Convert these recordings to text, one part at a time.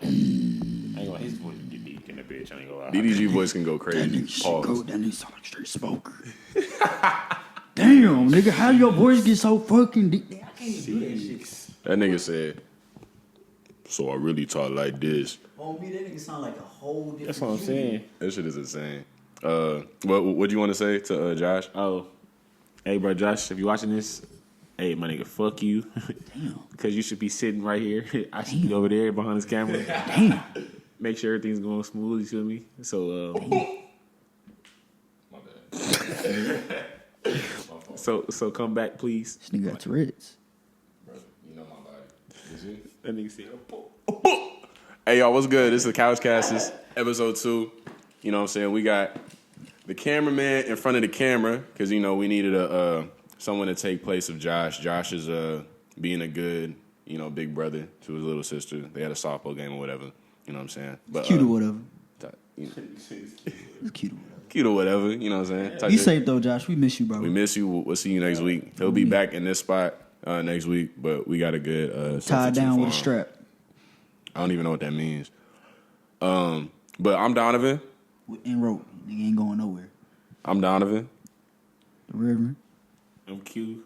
ain't gonna his voice get deep in the bitch. I ain't gonna lie. DDG voice can go crazy. Pause. That nigga sound like a straight smoker. Damn, nigga, how your voice get so fucking deep? I can't do that shit. That nigga said, so I really talk like this. On me, that nigga sound like a whole different. That's what I'm saying. That shit is insane. What do you want to say to Josh? Oh, hey, bro, Josh, if you watching this, hey, my nigga, fuck you. Damn. Because you should be sitting right here. I should be over there behind this camera. Damn. Make sure everything's going smooth, you feel me? So, My bad. so come back, please. This nigga got Tourette's. Bro, you know my body. Is it? That nigga said, Hey, y'all, what's good? This is the Couchcasters, episode 2. You know what I'm saying? We got the cameraman in front of the camera because, you know, we needed someone to take place of Josh. Josh is being a good, you know, big brother to his little sister. They had a softball game or whatever. You know what I'm saying? But, Cute or whatever. You know, It's cute or whatever. cute or whatever. You know what I'm saying? Be safe though, Josh. We miss you, bro. We miss you. We'll see you next week. He'll be back in this spot next week, but we got a good tied down with a strap. I don't even know what that means. But I'm Donovan. And rope. Nigga ain't going nowhere. I'm Donovan. The Reverend. I'm Q.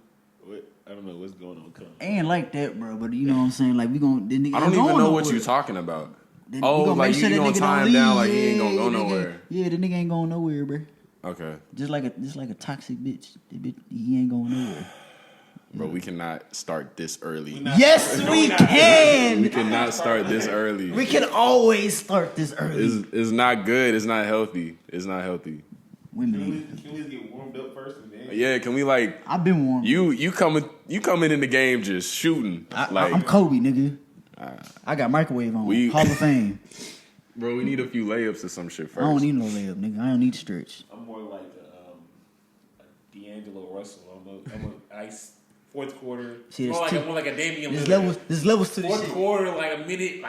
I don't know what's going on. Ain't like that, bro. But you know what I'm saying? Like, we gon' the nigga I don't ain't even going know what nowhere. you're talking about. Then Oh, we gonna like make sure you that gonna nigga tie don't him down leave. like he ain't gonna go the nigga- nowhere. Yeah, the nigga ain't going nowhere, bro. Okay. Just like a toxic bitch. That bitch, he ain't going nowhere. Bro, we cannot start this early. Yes, we can. We cannot start this early. We can always start this early. It's not good. It's not healthy. It's not healthy. Women. Can we get warmed up first and then? Yeah, can we like I've been warm. you coming in the game just shooting. I'm Kobe, nigga. I got microwave on. Hall of Fame. Bro, we need a few layups or some shit first. I don't need no layup, nigga. I don't need to stretch. I'm more like a D'Angelo Russell. I'm a ice fourth quarter. See, more there's like a Damian There's Lillard. levels to this Fourth shit. quarter, like a minute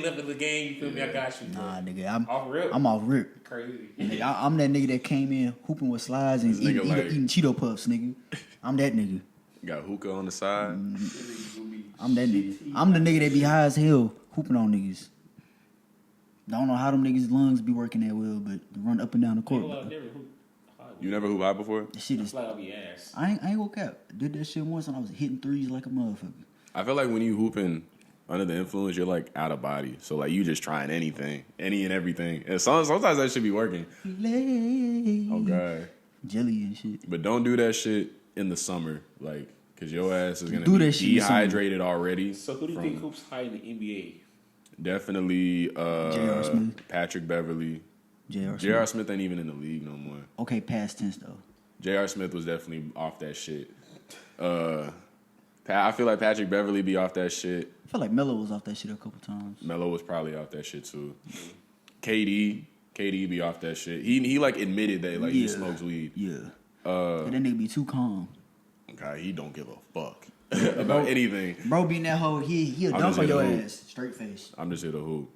left of the game. You feel me? I got you. Nah, nigga. Off rip. I'm off rip. Crazy. Nigga, I'm that nigga that came in hooping with slides and This nigga eating Cheeto Puffs, nigga. I'm that nigga. Got hookah on the side. I'm that nigga. I'm the nigga that be high as hell hooping on niggas. Don't know how them niggas' lungs be working that well, but they run up and down the court. You never hoop high before? That shit is. Like I'll be ass. I ain't gonna cap. Did that shit once and I was hitting threes like a motherfucker. I feel like when you hooping under the influence, you're like out of body. So like you just trying anything, any and everything. And sometimes that should be working. Oh God. Jelly and shit. But don't do that shit in the summer, like, cause your ass is gonna Do be that shit in the summer. dehydrated already. So who do you think hoops high in the NBA? Definitely J.R. Smith. Patrick Beverly. J.R. Smith. J.R. Smith ain't even in the league no more. Okay, past tense though. J.R. Smith was definitely off that shit. I feel like Patrick Beverly be off that shit. I feel like Melo was off that shit a couple times. Melo was probably off that shit too. KD be off that shit. He like admitted that like he smokes weed. Yeah. But that nigga be too calm. God, he don't give a fuck about anything. Bro be in that hole, he'll I'm dunk just on here your to hoop. ass. Straight face. I'm just here to hoop.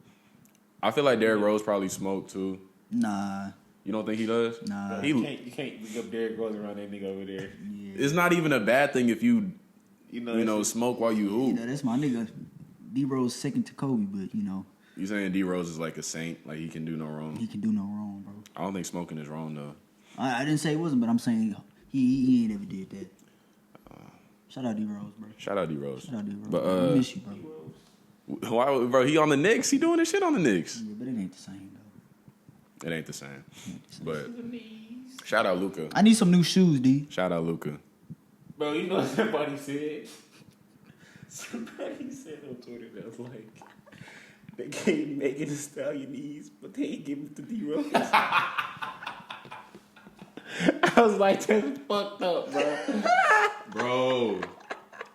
I feel like Derrick Rose probably smoked too. Nah. You don't think he does? Nah. He, You can't big up Derrick Rose around that nigga over there. it's not even a bad thing if you know smoke while you You hoop. know, that's my nigga. D-Rose second to Kobe, but you know, You saying D Rose is like a saint, like he can do no wrong? he can do no wrong, bro. I don't think smoking is wrong though. I didn't say it wasn't, but I'm saying he ain't ever did that. Shout out D-Rose, bro. Shout out D Rose. Shout out D-Rose. But I miss you, bro. why, bro? He on the Knicks. He doing this shit on the Knicks. Yeah, but it ain't the same though. It ain't the same. It ain't the same. But shout out Luca. I need some new shoes, D. Shout out Luca. Bro, you know what somebody said? Somebody said on Twitter that was like, they can't make it a Stallion knees, but they ain't give it to D-Rose. I was like, that's fucked up, bro. Bro,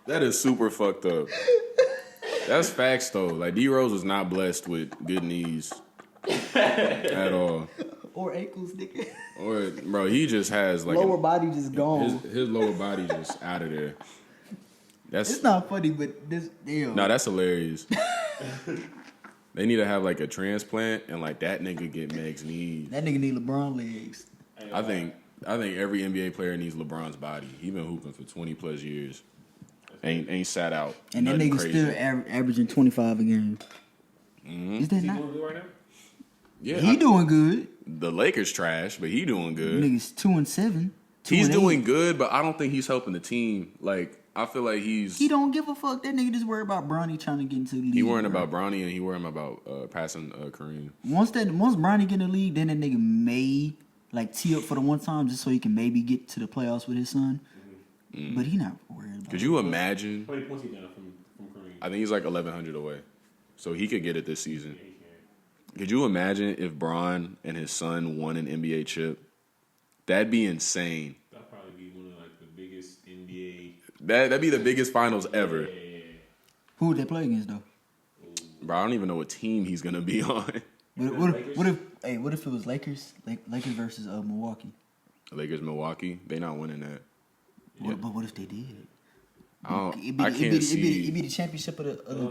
that is super fucked up. That's facts though. Like D Rose was not blessed with good knees at all. Or ankles, nigga. Or bro, he just has like Lower body just gone. his lower body just out of there. That's It's not funny, but this damn. no, that's hilarious. They need to have like a transplant and like that nigga get Meg's knees. That nigga need LeBron legs. I think every NBA player needs LeBron's body. He been hooping for 20 plus years. Ain't sat out. And that Nothing nigga crazy. still averaging 25 a game. Is that Is he not? doing good right now? Yeah, He doing good. the Lakers trash, but he doing good. Niggas 2-7. He's 2-8. doing good, but I don't think he's helping the team. Like, I feel like He don't give a fuck. That nigga just worried about Bronny trying to get into the league. he worrying bro. about Bronny and he worrying about passing Kareem. Once Bronny get in the league, then that nigga may like tee up for the one time just so he can maybe get to the playoffs with his son. But he not worried about Could it. you imagine? How many points he down from Kareem? I think he's like 1,100 away, so he could get it this season. Yeah, he can. Could you imagine if Bron and his son won an NBA chip? That'd be insane. That'll probably be one of like the biggest NBA. That'd be the biggest finals ever. Yeah. Who would they play against though? Bro, I don't even know what team he's gonna be on. What if it was Lakers? Lakers versus Milwaukee. Lakers, Milwaukee, they not winning that. But what if they did? I can't see. It'd be the championship of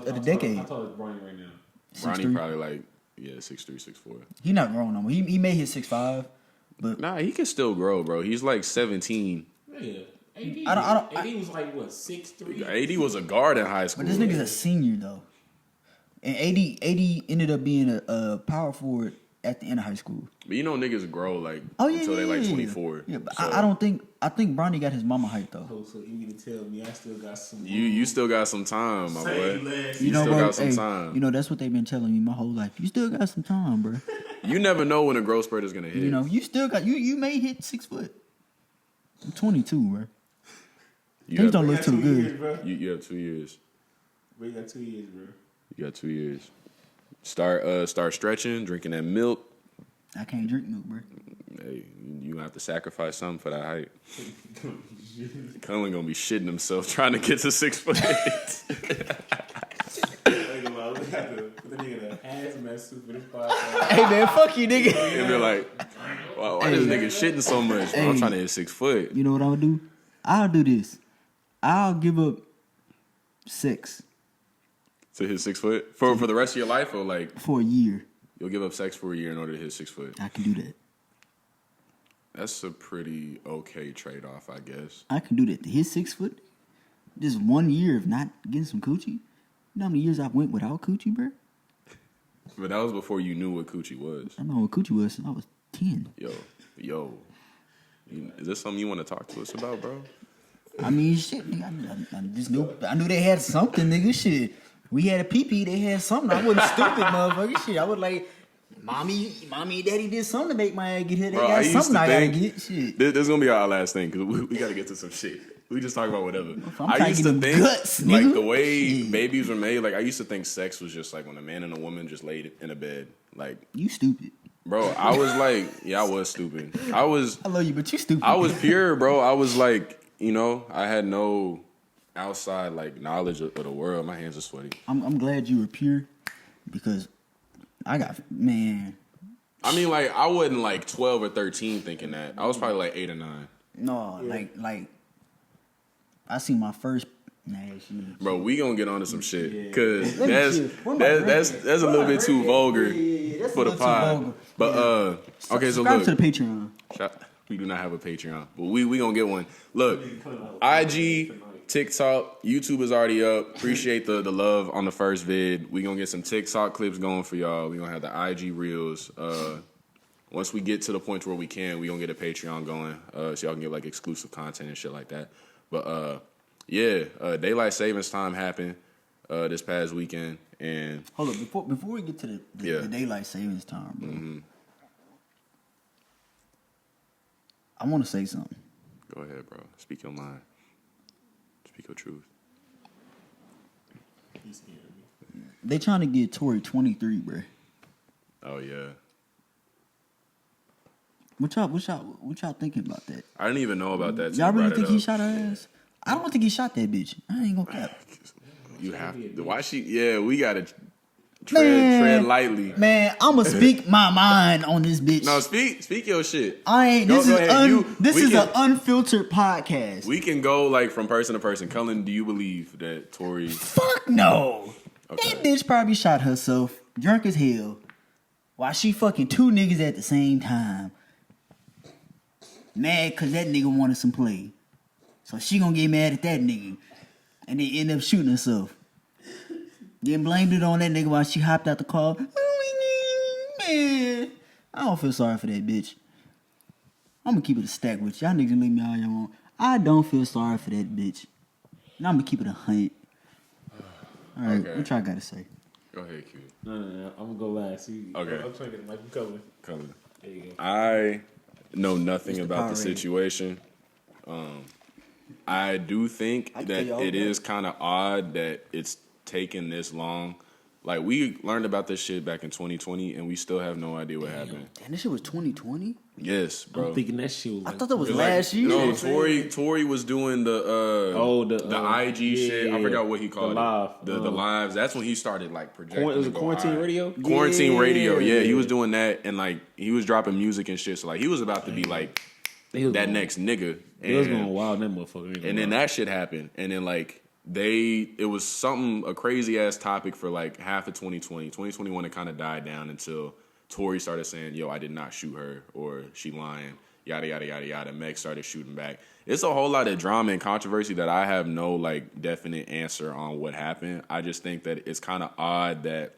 the How decade. tall is Bronny right now? Ronnie 6'3". probably like 6'3", 6'4". He not growing no more. He may hit 6'5", but Nah, he can still grow, bro. He's like 17. Yeah. AD, I was like what 6'3". AD was a guard in high school. this nigga's a senior though, and AD ended up being a power forward at the end of high school. But you know niggas grow like Oh yeah, until they like yeah. 24. Yeah, but So I think Bronny got his mama hype though. Oh, so you mean to tell me I still got some? you still got some time, my Say boy. less. You know, still bro, got some time. You know that's what they've been telling me my whole life. You still got some time, bro. You never know when a growth spurt is gonna hit. You know you still got you may hit 6 foot. I'm 22, bro. You Things have, don't You look got too 2 good. years, bro. you have 2 years. Bro, you got 2 years, bro. You got 2 years. Start stretching, drinking that milk. I can't drink milk, bro. Hey, you have to sacrifice something for that height. Cullen gonna be shitting himself trying to get to 6 foot. We have to put the nigga in a hazmat suit for this podcast. Hey man, fuck you, nigga. And be like, why this nigga shitting so much? Bro, I'm Hey. trying to hit 6 foot. You know what I would do? I'll do this. I'll give up 6 To hit 6 foot? For the rest of your life, or like for a year. you'll give up sex for a year in order to hit 6 foot? I can do that. That's a pretty okay trade off, I guess. I can do that. To hit 6 foot, just 1 year of not getting some coochie. You know how many years I went without coochie, bro? But that was before you knew what coochie was. I know what coochie was since I was 10. Yo. Is this something you want to talk to us about, bro? I mean, shit, nigga. I just knew they had something, nigga. Shit. We had a pee-pee, they had something. I wasn't stupid, motherfucker. Shit, I was like, mommy and daddy did something to make my ass get here. They Bro, got used something to I gotta think- get. Shit. This is gonna be our last thing because we got to get to some shit. We just talk about whatever. I'm I trying used to to get them think guts, like nigga. the way Shit. babies were made. Like I used to think sex was just like when a man and a woman just laid in a bed. Like, You stupid. bro, I was like, yeah, I was stupid. I was I love you, but you stupid. pure, bro. I was like, I had no outside like knowledge of the world. My hands are sweaty. I'm glad you were pure because I got, man. I mean, like I wasn't like 12 or 13 thinking that. I was probably like 8 or 9. No, like I seen my first. Nah, shit. Bro, we gonna get onto some shit because Let me that's chill. Where my that's drink? that's a little bit too vulgar that's for a the little too pod. vulgar. But okay, so Subscribe look, to the Patreon. we do not have a Patreon, but we gonna get one. Look, IG, TikTok, YouTube is already up. Appreciate the love on the first vid. We gonna get some TikTok clips going for y'all. We gonna have the IG reels. Once we get to the point where we gonna get a Patreon going, so y'all can get like exclusive content and shit like that. But yeah, daylight savings time happened this past weekend, and Hold up, before we get to Yeah. the daylight savings time, bro. I want to say something. go ahead, bro. Speak your mind. Speak your truth. He's scared me. They trying to get Tory 23, bro. Oh yeah, What y'all thinking about that? I didn't even know about that. till Y'all you really brought it think he up. shot her ass? I don't think he shot that bitch. I ain't gonna cap. You have to. Why she? Yeah, we gotta Man. tread lightly. Man, I'ma speak my mind on this bitch. No, speak your shit. I ain't. Go This is ahead. We an can- unfiltered podcast. We can go like from person to person. Cullen, do you believe that Tory? Fuck no. Okay. That bitch probably shot herself, drunk as hell, while she fucking 2 niggas at the same time. Mad cause that nigga wanted some play. So she gonna get mad at that nigga. And then end up shooting herself. Then blamed it on that nigga while she hopped out the car. Man, I don't feel sorry for that bitch. I'm gonna keep it a stack with y'all niggas. Leave me all y'all want. I don't feel sorry for that bitch. And I'm gonna keep it 100. All right, Okay. what y'all gotta say? Go ahead, Q. No. I'm gonna go last. Okay. I'm trying to get the mic covered. Color. There you go. I know nothing Mr. about the Power Ranger. situation. I do think I can that tell you all it about is kind of odd that it's taken this long. Like, we learned about this shit back in 2020, and we still have no idea what happened. Damn, this shit was 2020. Yes, bro. I'm thinking that shit was I like, thought that was It's last year. No, Tory was doing the IG shit. I yeah, forgot what he called live. it. The lives. That's when he started like projecting. it was a to go quarantine high. radio? Quarantine radio. Yeah, he Yeah. was doing that, and like he was dropping music and shit. So like he was about to be like They was that going- next nigga. They was And- going wild in that motherfucker. and then that shit happened. And then like it was a crazy ass topic for like half of 2020. 2021 it kind of died down until Tory started saying, yo, I did not shoot her, or she lying, yada yada yada yada. Meg started shooting back. It's a whole lot of drama and controversy that I have no like definite answer on what happened. I just think that it's kind of odd that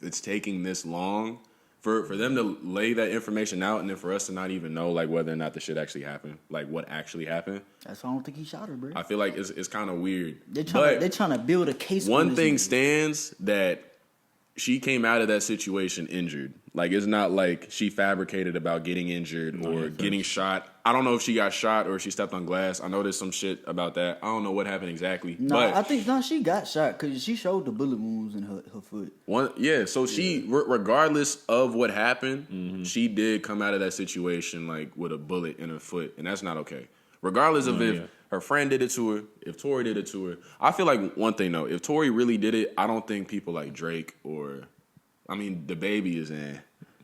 it's taking this long for them to lay that information out, and then for us to not even know like whether or not the shit actually happened, like what actually happened. That's why I don't think he shot her, bro. I feel like it's kind of weird. They're But trying to build a case. one on thing this nigga. stands, that she came out of that situation injured. Like, it's not like she fabricated about getting injured or getting shot. I don't know if she got shot or if she stepped on glass. I know there's some shit about that. I don't know what happened exactly. No, but I think she got shot because she showed the bullet wounds in her foot. so she, regardless of what happened, Mm-hmm. she did come out of that situation like with a bullet in her foot, and that's not okay. Regardless of if her friend did it to her, if Tory did it to her. I feel like one thing though, if Tory really did it, I don't think people like Drake or, I mean, the baby is in,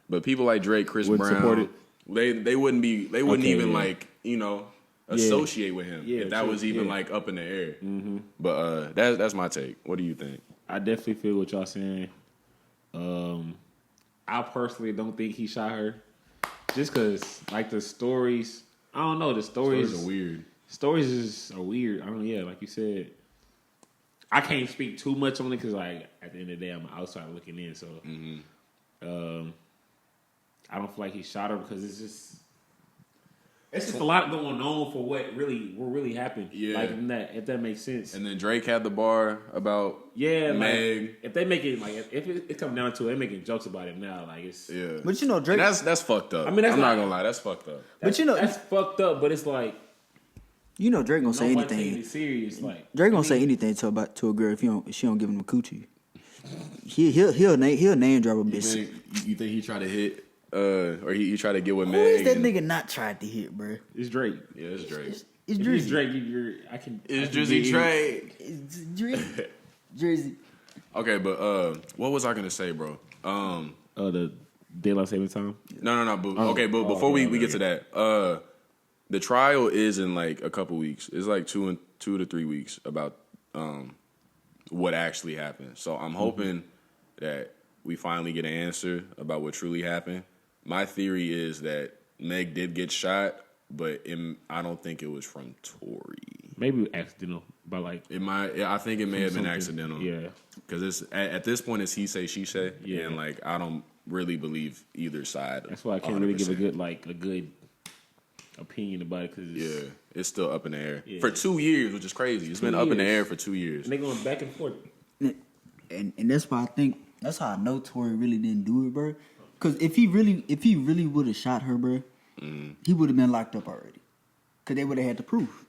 but people like Drake, Chris Wouldn't Brown, support it. they wouldn't even like, you know, associate with him Yeah, if that true. was even Yeah. like up in the air. But that's my take. What do you think? I definitely feel what y'all saying. I personally don't think he shot her, just because like the stories. I don't know. The stories Stories are weird. Stories are weird. I don't. Yeah, like you said, I can't speak too much on it because like at the end of the day, I'm outside looking in. So, I don't feel like he shot her because it's just a lot going on for what really happened. Yeah. Like if that makes sense. And then Drake had the bar about Meg. Like, if they make it like if it comes down to it, they're making jokes about it now. Like it's But you know, Drake. And that's fucked up. I mean, that's I'm not not- gonna lie, that's fucked up. But you know, that's fucked up. But it's like you know, Drake gonna say nobody taking anything. it serious. Like Drake gonna say anything to a girl if she don't give him a coochie. He'll name drop a bitch. You think he tried to hit, or he tried to get with Who Meg? is that nigga not tried to hit, bro? it's Drake. Yeah, it's Drake. It's If it's Drizzy. Drake, I can. It's I can Drizzy get Drake. It's Drizzy. Drizzy. Okay, but what was I gonna say, bro? the daylight saving time. No. But before we get to that, the trial is in like a couple weeks. It's like 2 to 3 weeks about what actually happened. So I'm hoping that we finally get an answer about what truly happened. My theory is that Meg did get shot, but I don't think it was from Tory. Maybe accidental, but like I think it may have been something. accidental. Yeah. Because it's at this point it's he say she say, Yeah. and like I don't really believe either side. That's why I can't really give 100%. a good opinion about it because Yeah, it's still up in the air Yeah. for 2 years, which is crazy. It's been up in the air for 2 years. and they going back and forth. And that's why I think that's how I know Tory really didn't do it, bro. Because if he really would have shot her, bro, he would have been locked up already. Because they would have had the proof.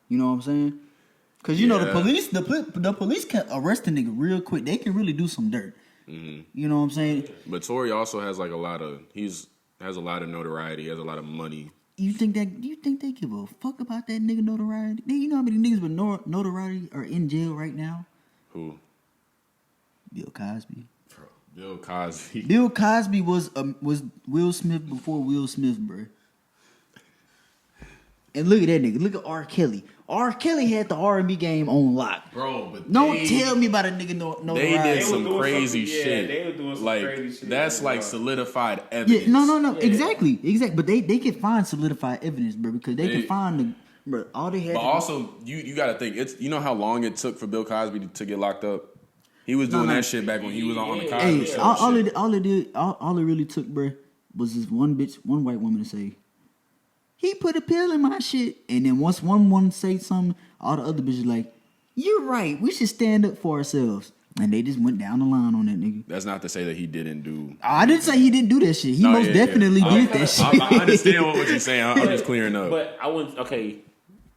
You know what I'm saying? Because you know the police can arrest a nigga real quick. They can really do some dirt. You know what I'm saying? But Tory also has like has a lot of notoriety. He has a lot of money. You think they give a fuck about that nigga notoriety? You know how many niggas with notoriety are in jail right now? Who? Bill Cosby. Bill Cosby. Bill Cosby was Will Smith before Will Smith, bro. And look at that nigga. Look at R. Kelly. R. Kelly had the R&B game on lock. Bro, but Don't tell me about a nigga notoriety. they did were some doing crazy something- yeah, shit. they were doing some like crazy shit. that's like Yeah. solidified evidence. Yeah, no. Exactly. But they can find solidified evidence, bro, because they can find the bro. All they had. But to also, you got to think, it's, you know how long it took for Bill Cosby to get locked up? He was doing that shit back when he was on the Cosby Hey, Show. all it really took, bruh, was this one white woman to say, he put a pill in my shit. And then once one say something, all the other bitches like, you're right, we should stand up for ourselves. And they just went down the line on that nigga. That's not to say that he didn't do. I didn't say he didn't do that shit. He most definitely did that shit. I understand what you're saying. I'm just clearing up. But I wouldn't. Okay,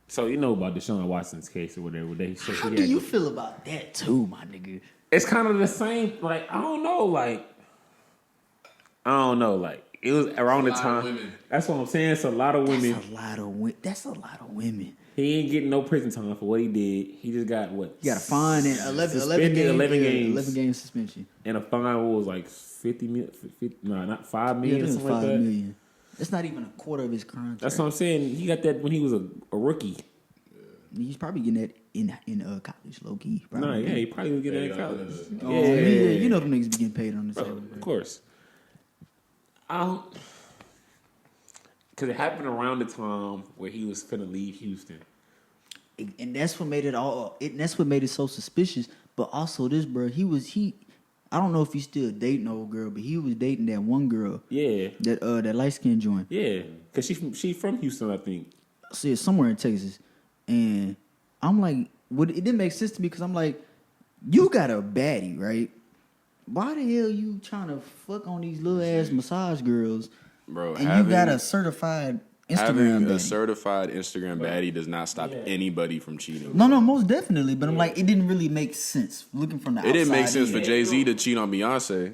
so you know about Deshaun Watson's case or whatever. How do you feel about that too, my nigga? It's kind of the same. Like I don't know. Like it was around the time. That's what I'm saying. It's a lot of women. That's a lot of women. He ain't getting no prison time for what he did. He just got what? He got a fine and 11 games suspension. And a fine was like 50 million. Not 5 million or something like that. Million. That's not even a quarter of his contract. That's what I'm saying. He got that when he was a rookie. He's probably getting that in college, low key. He probably was getting that in college. You know them niggas be getting paid on the side. Of course. Because it happened around the time where he was finna leave Houston. And that's what made it that's what made it so suspicious. But also this, bro, I don't know if he's still dating old girl, but he was dating that one girl. Yeah. That light skinned joint. Yeah. Because she from Houston, I think. See, it's somewhere in Texas. And I'm like, it didn't make sense to me because I'm like, you got a baddie, right? Why the hell you trying to fuck on these little ass massage girls? Bro, and you got a certified Instagram having baddie. A certified Instagram baddie does not stop anybody from cheating. No, most definitely. But I'm like, it didn't really make sense looking from the outside. It didn't make sense for Jay-Z to cheat on Beyonce.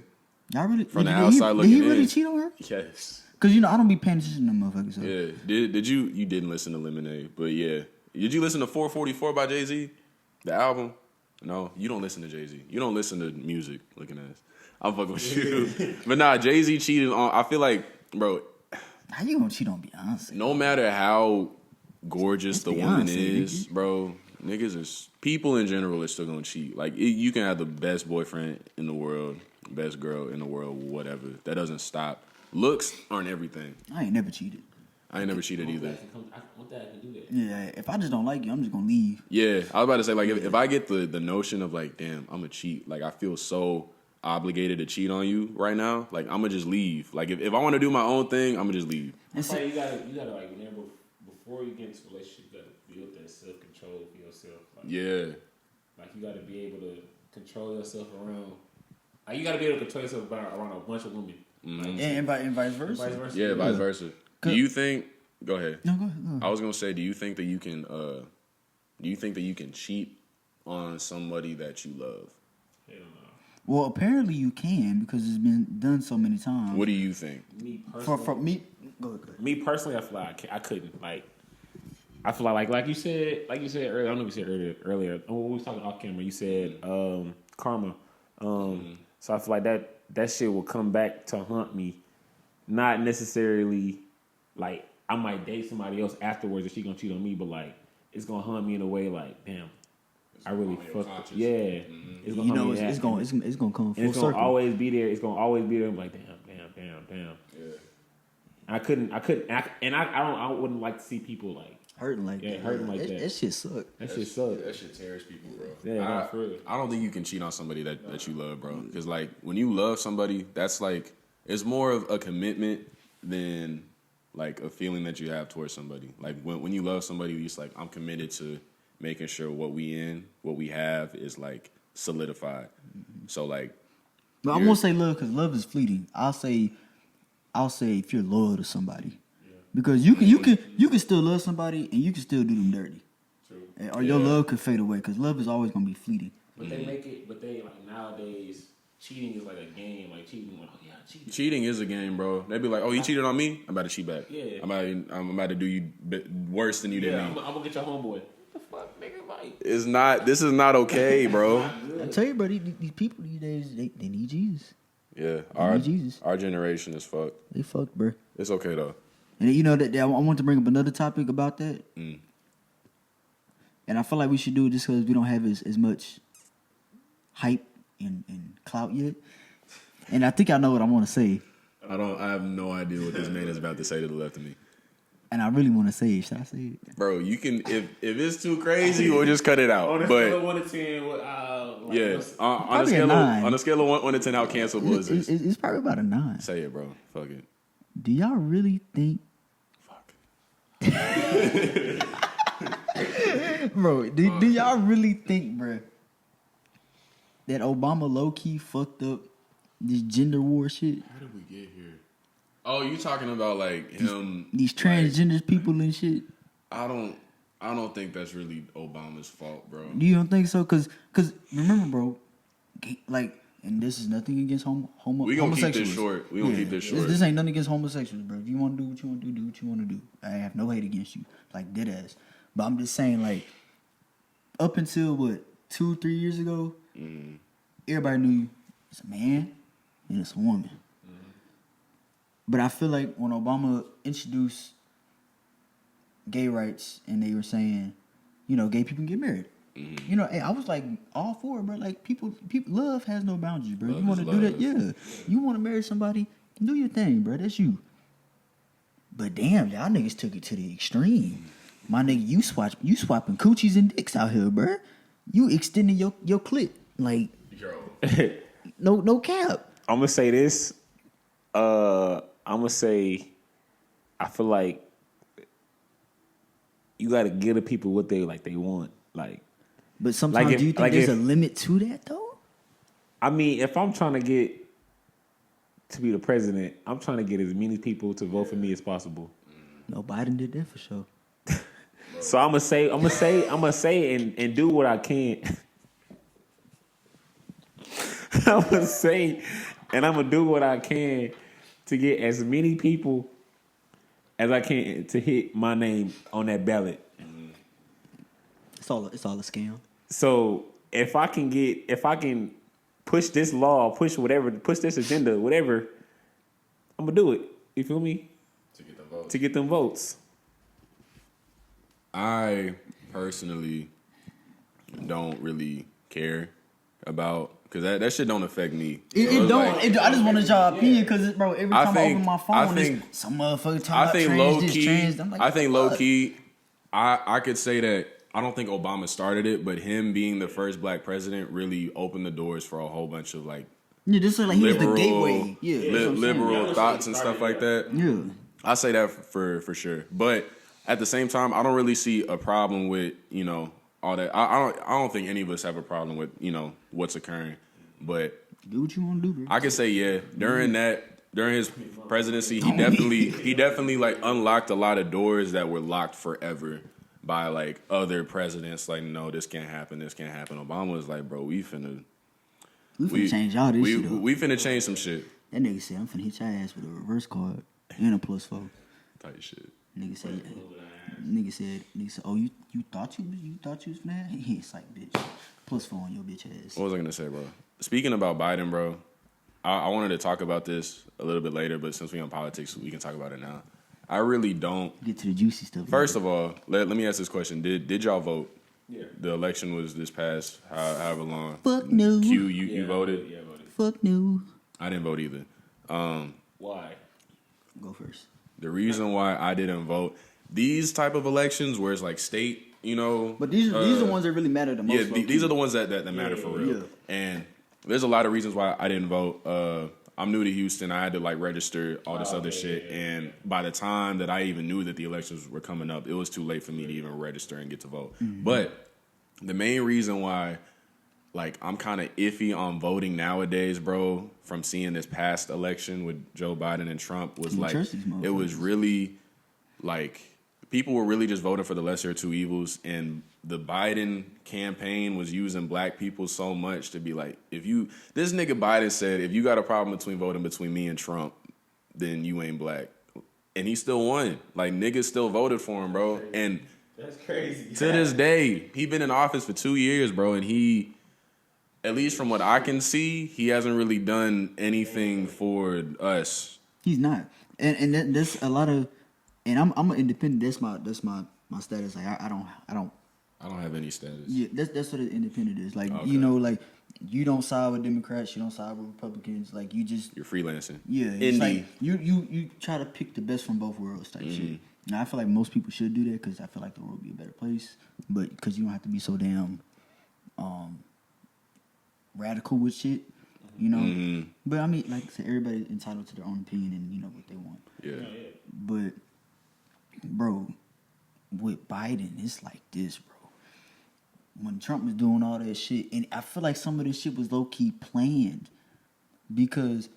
Y'all really from the outside looking in. Did he really cheat on her? Yes. Because I don't be paying attention to motherfuckers. So. Yeah. Did you? You didn't listen to Lemonade, but yeah. Did you listen to 444 by Jay-Z, the album? No, you don't listen to Jay-Z. You don't listen to music. Looking at us, I'm fucking with you. But nah, Jay-Z cheated on. I feel like, bro. How you gonna cheat on Beyonce? No matter how gorgeous the woman is, bro, people in general are still gonna cheat. Like you can have the best boyfriend in the world, best girl in the world, whatever. That doesn't stop. Looks aren't everything. I ain't never cheated. I ain't never cheated either. Yeah, if I just don't like you, I'm just gonna leave. Yeah, I was about to say, like, if I get the notion of like, damn, I'm a cheat. Like, I feel so obligated to cheat on you right now. Like, I'm gonna just leave. Like, if I want to do my own thing, I'm gonna just leave. And so you gotta like remember before you get into a relationship, you gotta build that self control for yourself. Like, yeah. Like you gotta be able to control yourself around. Like you gotta be able to control yourself around a bunch of women. Mm-hmm. Like, and vice versa. Yeah, vice versa. Do you think? Go ahead. No, go ahead. I was gonna say, do you think that you can? Do you think that you can cheat on somebody that you love? Hell no. Well, apparently you can because it's been done so many times. What do you think? Me personally, For me, go ahead. Me personally, I feel like I couldn't. Like, I feel like you said earlier. I don't know if you said earlier. When we was talking off camera, you said karma. So I feel like that shit will come back to haunt me. Not necessarily like I might date somebody else afterwards and she gonna cheat on me, but like it's gonna haunt me in a way like, damn, I really fucked. Yeah, it's gonna haunt me. It's gonna come full it's circle. gonna always be there. It's gonna always be there. I'm like, damn. Yeah. I couldn't, and I wouldn't like to see people like hurting like that. Hurting like that. That shit suck. That shit suck. That shit tears people, bro. Yeah, for real. I don't think you can cheat on somebody that you love, bro. Because like when you love somebody, that's like it's more of a commitment than like a feeling that you have towards somebody. Like when you love somebody, you're just like, I'm committed to making sure what we have is like solidified. So like, but I'm gonna say love because love is fleeting. I'll say if you're loyal to somebody, because you can still love somebody and you can still do them dirty. True. Or your love could fade away because love is always gonna be fleeting. But they make it. But they like nowadays. Cheating is like a game. Like cheating, like, oh yeah, I cheated. Cheating is a game, bro. They be like, oh, you cheated on me? I'm about to cheat back. Yeah. I'm about to do you worse than you did me. I'm gonna get your homeboy. What the fuck, nigga? Like, it's not. This is not okay, bro. I tell you, bro, these people these days they need Jesus. Yeah, our generation is fucked. They fucked, bro. It's okay though. And you know that I want to bring up another topic about that. And I feel like we should do it just because we don't have as much hype and clout yet. And I think I know what I want to say. I have no idea what this man is about to say to the left of me. And I really want to say it. Should I say it? Bro, you can if it's too crazy, we'll just cut it out. On a But scale of 1 to 10, on a scale of 1 to 10, how cancelable is this? It's probably about a 9. Say it, bro. Fuck it. Do y'all really think, Fuck. bro? Do y'all really think, bro, that Obama low key fucked up this gender war shit? How did we get here? Oh, you talking about like him? These transgender people and shit. I don't think that's really Obama's fault, bro. You don't think so? Cause remember, bro, like, and this is nothing against homosexuals. We gonna keep this short. We gonna keep this short. This ain't nothing against homosexuals, bro. If you want to do what you want to do what you want to do. I have no hate against you, like dead ass. But I'm just saying, like, up until what 2-3 years ago, everybody knew it's a man and it's a woman. But I feel like when Obama introduced gay rights and they were saying, you know, gay people can get married. You know, hey, I was like all for it, bro. Like people, love has no boundaries, bro. You want to do that, yeah. You want to marry somebody, do your thing, bro. That's you. But damn, y'all niggas took it to the extreme. My nigga, you swapping coochies and dicks out here, bro. You extending your clit, like, no cap. I'm gonna say this. I'm gonna say, I feel like you gotta give the people what they want, like. But sometimes, like do you think there's a limit to that, though? I mean, if I'm trying to get to be the president, I'm trying to get as many people to vote for me as possible. No, Biden did that for sure. So I'm gonna say, and do what I can. I'm gonna say, and I'm gonna do what I can to get as many people as I can to hit my name on that ballot. It's all a scam. So if I can push this law, push this agenda, whatever, I'm gonna do it. You feel me? To get them votes. I personally don't really care about, because that shit don't affect me. It don't. Like, I just wanted your opinion because, bro, every time I open my phone, it's some motherfucker talking about trans. I'm like, I think low key, I could say that I don't think Obama started it, but him being the first black president really opened the doors for a whole bunch of like, yeah, this is like he was the gateway. Yeah, liberal thoughts and stuff like that. Yeah, I say that for sure. But at the same time, I don't really see a problem with, you know, all that. I don't think any of us have a problem with, you know, what's occurring. But do what you want to do, bro. I could say, yeah, during his presidency, he definitely like unlocked a lot of doors that were locked forever by like other presidents. Like, no, this can't happen. Obama was like, bro, we finna change all this shit up. We finna change some shit. That nigga said, I'm finna hit your ass with a reverse card and a +4. Type shit. Nigga said, oh, you thought you was mad? He's like, bitch, +4 on your bitch ass. What was I gonna say, bro? Speaking about Biden, bro, I wanted to talk about this a little bit later, but since we're on politics, we can talk about it now. I really don't get to the juicy stuff. First of all, let me ask this question: Did y'all vote? Yeah. The election was this past however long. Fuck no. Q, you voted? Yeah, I voted. Fuck no. I didn't vote either. Why? Go first. The reason why I didn't vote, these type of elections where it's like state, you know. But these are the ones that really matter the most. Yeah, these are the ones that matter for real. Yeah. And there's a lot of reasons why I didn't vote. I'm new to Houston. I had to like register all this other shit. And by the time that I even knew that the elections were coming up, it was too late for me to even register and get to vote. Mm-hmm. But the main reason why, like, I'm kind of iffy on voting nowadays, bro, from seeing this past election with Joe Biden and Trump was like, it was really like people were really just voting for the lesser of two evils. And the Biden campaign was using black people so much to be like, this nigga Biden said, if you got a problem voting between me and Trump, then you ain't black. And he still won. Like, niggas still voted for him, bro. And that's crazy. To this day, he been in office for 2 years, bro, and he, at least from what I can see, he hasn't really done anything for us. He's not. And there's a lot of, and I'm an independent. That's my status. Like I don't have any status. Yeah, that's what an independent is. Like, okay. You know, like you don't side with Democrats, you don't side with Republicans. Like you're freelancing. Yeah, it's indie. like you try to pick the best from both worlds type shit. Now I feel like most people should do that because I feel like the world would be a better place. But because you don't have to be so damn radical with shit, you know. Mm-hmm. But I mean, like I said, everybody's entitled to their own opinion and you know what they want. Yeah. But bro, with Biden, it's like this, bro. When Trump was doing all that shit, and I feel like some of this shit was low key planned because,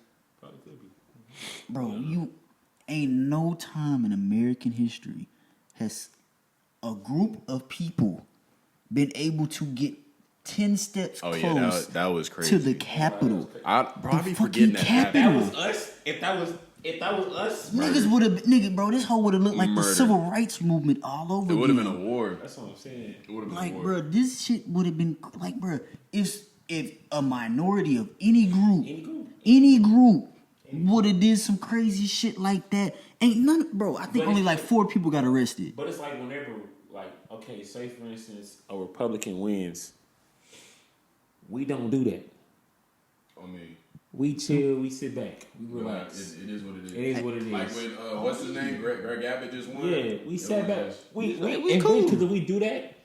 bro, you ain't no time in American history has a group of people been able to get 10 steps Oh close yeah, that was crazy. to the Capitol. I be The forgetting that fucking happened. Capitol. That was us. If that was us, Niggas would have, bro. This whole would have looked like the Murder. civil rights movement all over. It would have been again. a war. that's what I'm saying. It would have been Like, a war. bro, this shit would have been like, bro, if a minority of any group would have did some crazy shit like that, ain't none, bro. I think But only it's- like 4 people got arrested. But it's like whenever, like, okay, say for instance, a Republican wins, we don't do that. I mean, We chill, we sit back, we relax. it is what it is. It is what it is. Like when what's his name? Greg Abbott just won. Yeah, we sat back. We cool. because if we do that,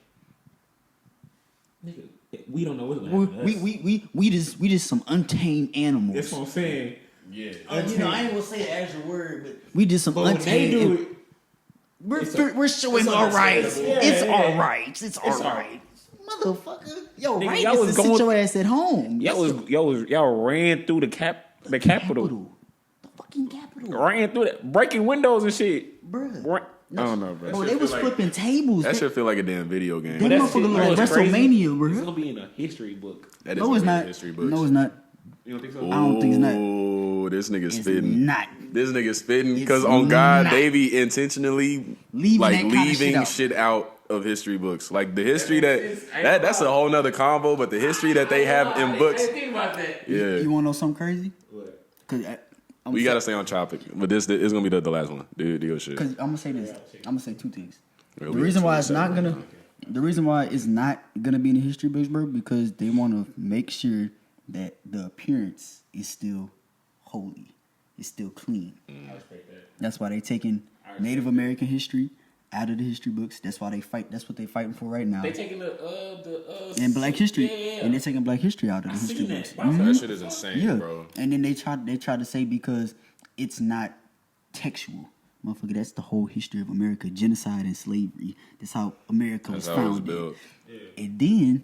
nigga, we don't know what's gonna happen. to us. We just some untamed animals. That's what I'm saying. Yeah. You know, I ain't gonna say the actual word, but we just some But when they untamed. do it, We're showing it's all right. understandable. It's Yeah, all yeah. right. It's all all right. Motherfucker, yo, Nigga, right y'all is was to sit going- your ass at home. y'all ran through the Capitol. The fucking Capitol. Ran through that, breaking windows and shit. Bruh. I don't know, bro. Bro, they was like- flipping tables. That That should feel like a damn video game. That That motherfucker shit- look you like know what's crazy? WrestleMania, bro. It's gonna be in a history book. That is No, it's gonna be not. history books. No, it's not. You don't think so? I don't think it's not. Oh, this nigga It's spitting. not. This nigga spitting It's because on God, not. they be intentionally Leaving like that kinda leaving shit out. shit out of history books. Like the history that's a whole nother combo. But the history that they have in books, I didn't think about that. yeah, You want to know something crazy? What? Cause I'm we gotta stay on topic. But this is gonna be the last one. Do your shit. Cause I'm gonna say this. I'm gonna say 2 things. It'll The be reason a why it's not 27. gonna, the reason why it's not gonna be in the history books, bro, because they want to make sure that the appearance is still holy, it's still clean. I respect that. That's why they taking Native American history out of the history books. That's why they fight. That's what they fighting for right now. They taking the And Black history, Yeah. and they're taking Black history out of the I history seen books. that. That shit is insane, Yeah, bro. and then they tried to say because it's not textual. Motherfucker, that's the whole history of America, genocide and slavery. That's how America was That's how it was founded. built. And then,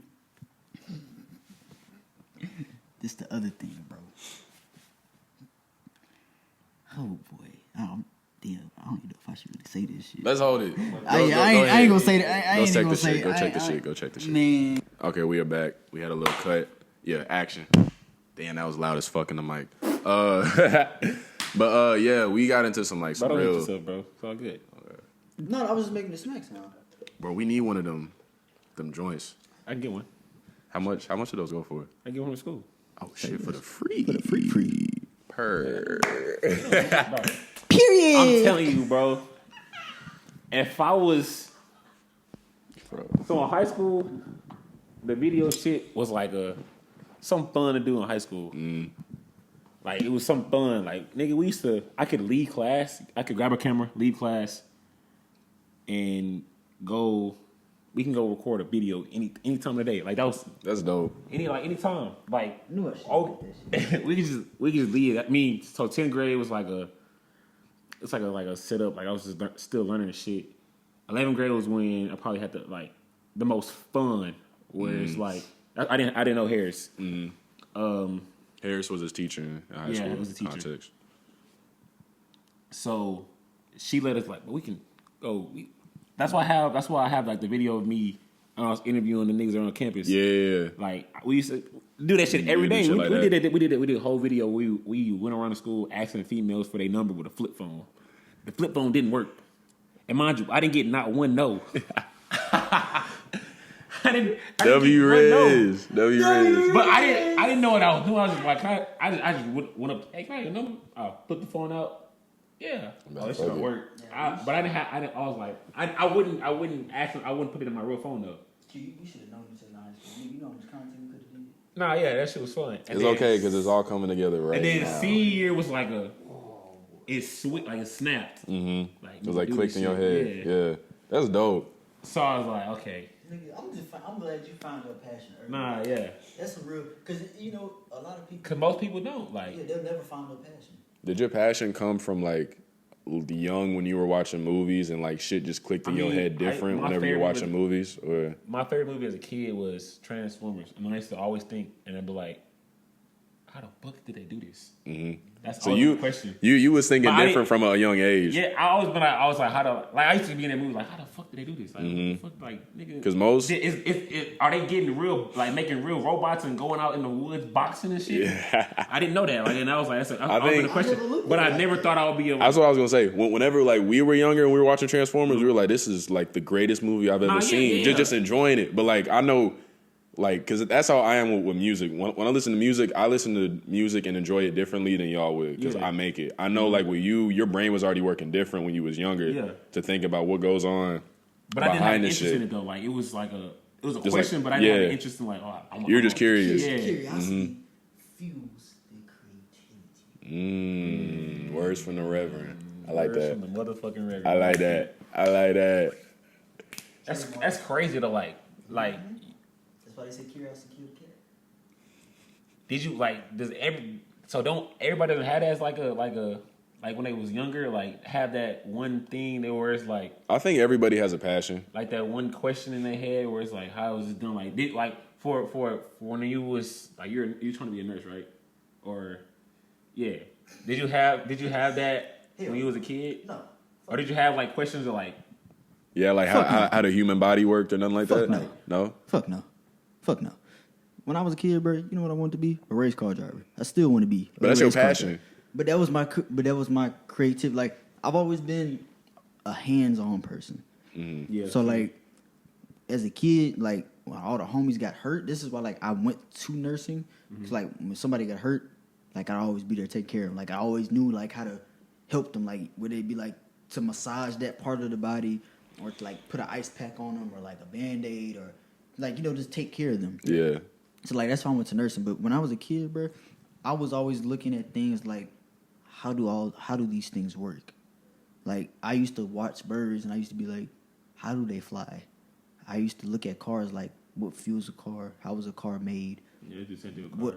this the other thing, bro. Oh boy, I don't even know if I should really say this shit. Let's hold it. I ain't gonna say that. I Go ain't check gonna the say. shit. Go check the shit. Go check the shit. Man, Okay, we are back. We had a little cut. Yeah, action. Damn, that was loud as fuck in the mic. But yeah, we got into some like some Bro, don't hit real. yourself, bro. It's all good. no, I was just making the smacks now. Bro, we need one of them joints. I can get one. How much do those go for? I can get one to school. Oh shit, for the free. Free. Per. Period. I'm telling you, bro. If I was so in high school, the video shit was like something fun to do in high school. Like it was something fun. Like nigga, I could leave class. I could grab a camera, leave class, and go. We can go record a video any time of the day. Like That's dope. any time. Like Knew I should oh, get that we could just leave. I mean, so 10th grade was like a setup. Like I was just still learning the shit. 11th grade was when I probably had the most fun. Where it's like I didn't know Harris. Harris was his teacher in high Yeah, school. he was a teacher. Context. So she let us we can go. That's why I have like the video of me I was interviewing the niggas around campus. Yeah. Like we used to do that shit every do day. shit We like did that. it. We did a whole video. We went around the school asking females for their number with a flip phone. The flip phone didn't work, and mind you, I didn't get not one no. I didn't W get one no. Riz. W Riz. But I didn't know what I was doing. I was just like, I just went up. Hey, can I get your number? I put the phone out. Yeah, this shit don't work. But I was like, I wouldn't actually, I wouldn't put it in my real phone though. You should have known this in high school. You know how much content we could have did. Nah, yeah, that shit was fun. And It's then- okay because it's all coming together right And then now. senior year was like it's sweet, like it snapped. Mm-hmm. Like, it was like clicked in your head. Yeah. That's dope. So I was like, okay. Nigga, I'm glad you found your passion early. Nah, yeah. That's a real, because, you know, a lot of people. Because most people don't. Like, Yeah, they'll never find their passion. Did your passion come from like young when you were watching movies and like shit just clicked in your head different whenever you're watching movies? Or my favorite movie as a kid was Transformers. And I used to always think, and I'd be like, how the fuck did they do this? mm-hmm. That's so always the question. You was thinking different from a young age. Yeah, I was like, how the, like I used to be in that movie like, how the fuck did they do this? Like, what the fuck, like, nigga. Because most are they getting real, like making real robots and going out in the woods boxing and shit? Yeah. I didn't know that. Like, and I was like, that's I think a question. But I never thought I would be. That's what I was gonna say. Whenever like we were younger and we were watching Transformers, we were like, this is like the greatest movie I've ever seen. Yeah. Just enjoying it. But like I know. Like, because that's how I am with music. When I listen to music, I listen to music and enjoy it differently than y'all would because I make it. I know, like, with you, your brain was already working different when you was younger to think about what goes on but I didn't have this interest shit. in it, though. Like, it was like a Just question, like, but I didn't have an interest in, like, you're just curious. Yeah. Curiosity fuels the creativity. Words from the Reverend. I like that. From the motherfucking Reverend. I like that. I like that. That's crazy to like. That's why they say curiosity kills the cat. Did you don't everybody doesn't have that as like when they was younger, like have that one thing that where it's like I think everybody has a passion. like that one question in their head where it's like how was it done? Like did like for when you was like you're trying to be a nurse, right? Or yeah. Did you have that when you was a kid? No. Or did you have like questions of like Yeah, like how the human body worked or nothing like that? No. No? Fuck no. When I was a kid, bro, you know what I wanted to be? A race car driver. I still want to be. But that's your passion. But that was my creative. Like I've always been a hands-on person. Mm-hmm. yeah. So like, as a kid, like when all the homies got hurt, this is why like I went to nursing. Cause like when somebody got hurt, like I'd always be there to take care of them. Like I always knew like how to help them. Like would they be like to massage that part of the body, or to like put an ice pack on them, or like a Band-Aid, or like just take care of them. Yeah. So like that's why I went to nursing. But when I was a kid, bro, I was always looking at things like how do these things work? Like I used to watch birds and I used to be like, how do they fly? I used to look at cars like what fuels a car, how was a car made? Yeah, just sent you cars.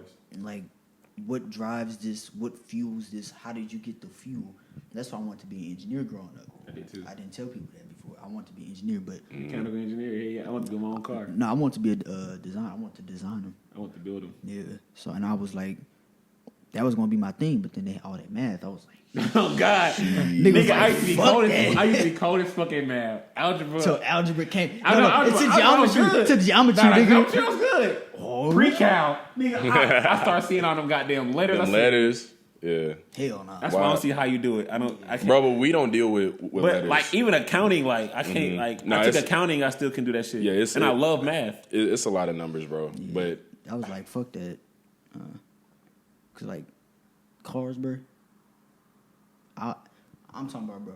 What drives this? What fuels this? How did you get the fuel? That's why I wanted to be an engineer growing up. I did too. I didn't tell people that before. I wanted to be an engineer, but Mechanical engineer. Yeah, I want to build my own car. no, I want to be a designer. I want to design them. I want to build them. Yeah. So and I was like, that was gonna be my thing. But then they had all that math. I was like, Oh God, Niggas nigga, I like, used to be fuck cold. that. I used to be cold as fucking math. Algebra. so algebra came. I know, It's algebra, to geometry. good. To geometry, Nah, nigga. geometry was good. Oh, Pre-cal, nigga. I start seeing all them goddamn letters. I Them said, letters. Yeah. hell no. That's why I don't see how you do it. I can't. Bro, but we don't deal with but letters. like even accounting, like I can't. Like No, I took it's- accounting, I still can do that shit. Yeah, and I love math. It's a lot of numbers, bro. But I was like, fuck that. Cause like cars, bro. I'm talking about, bro.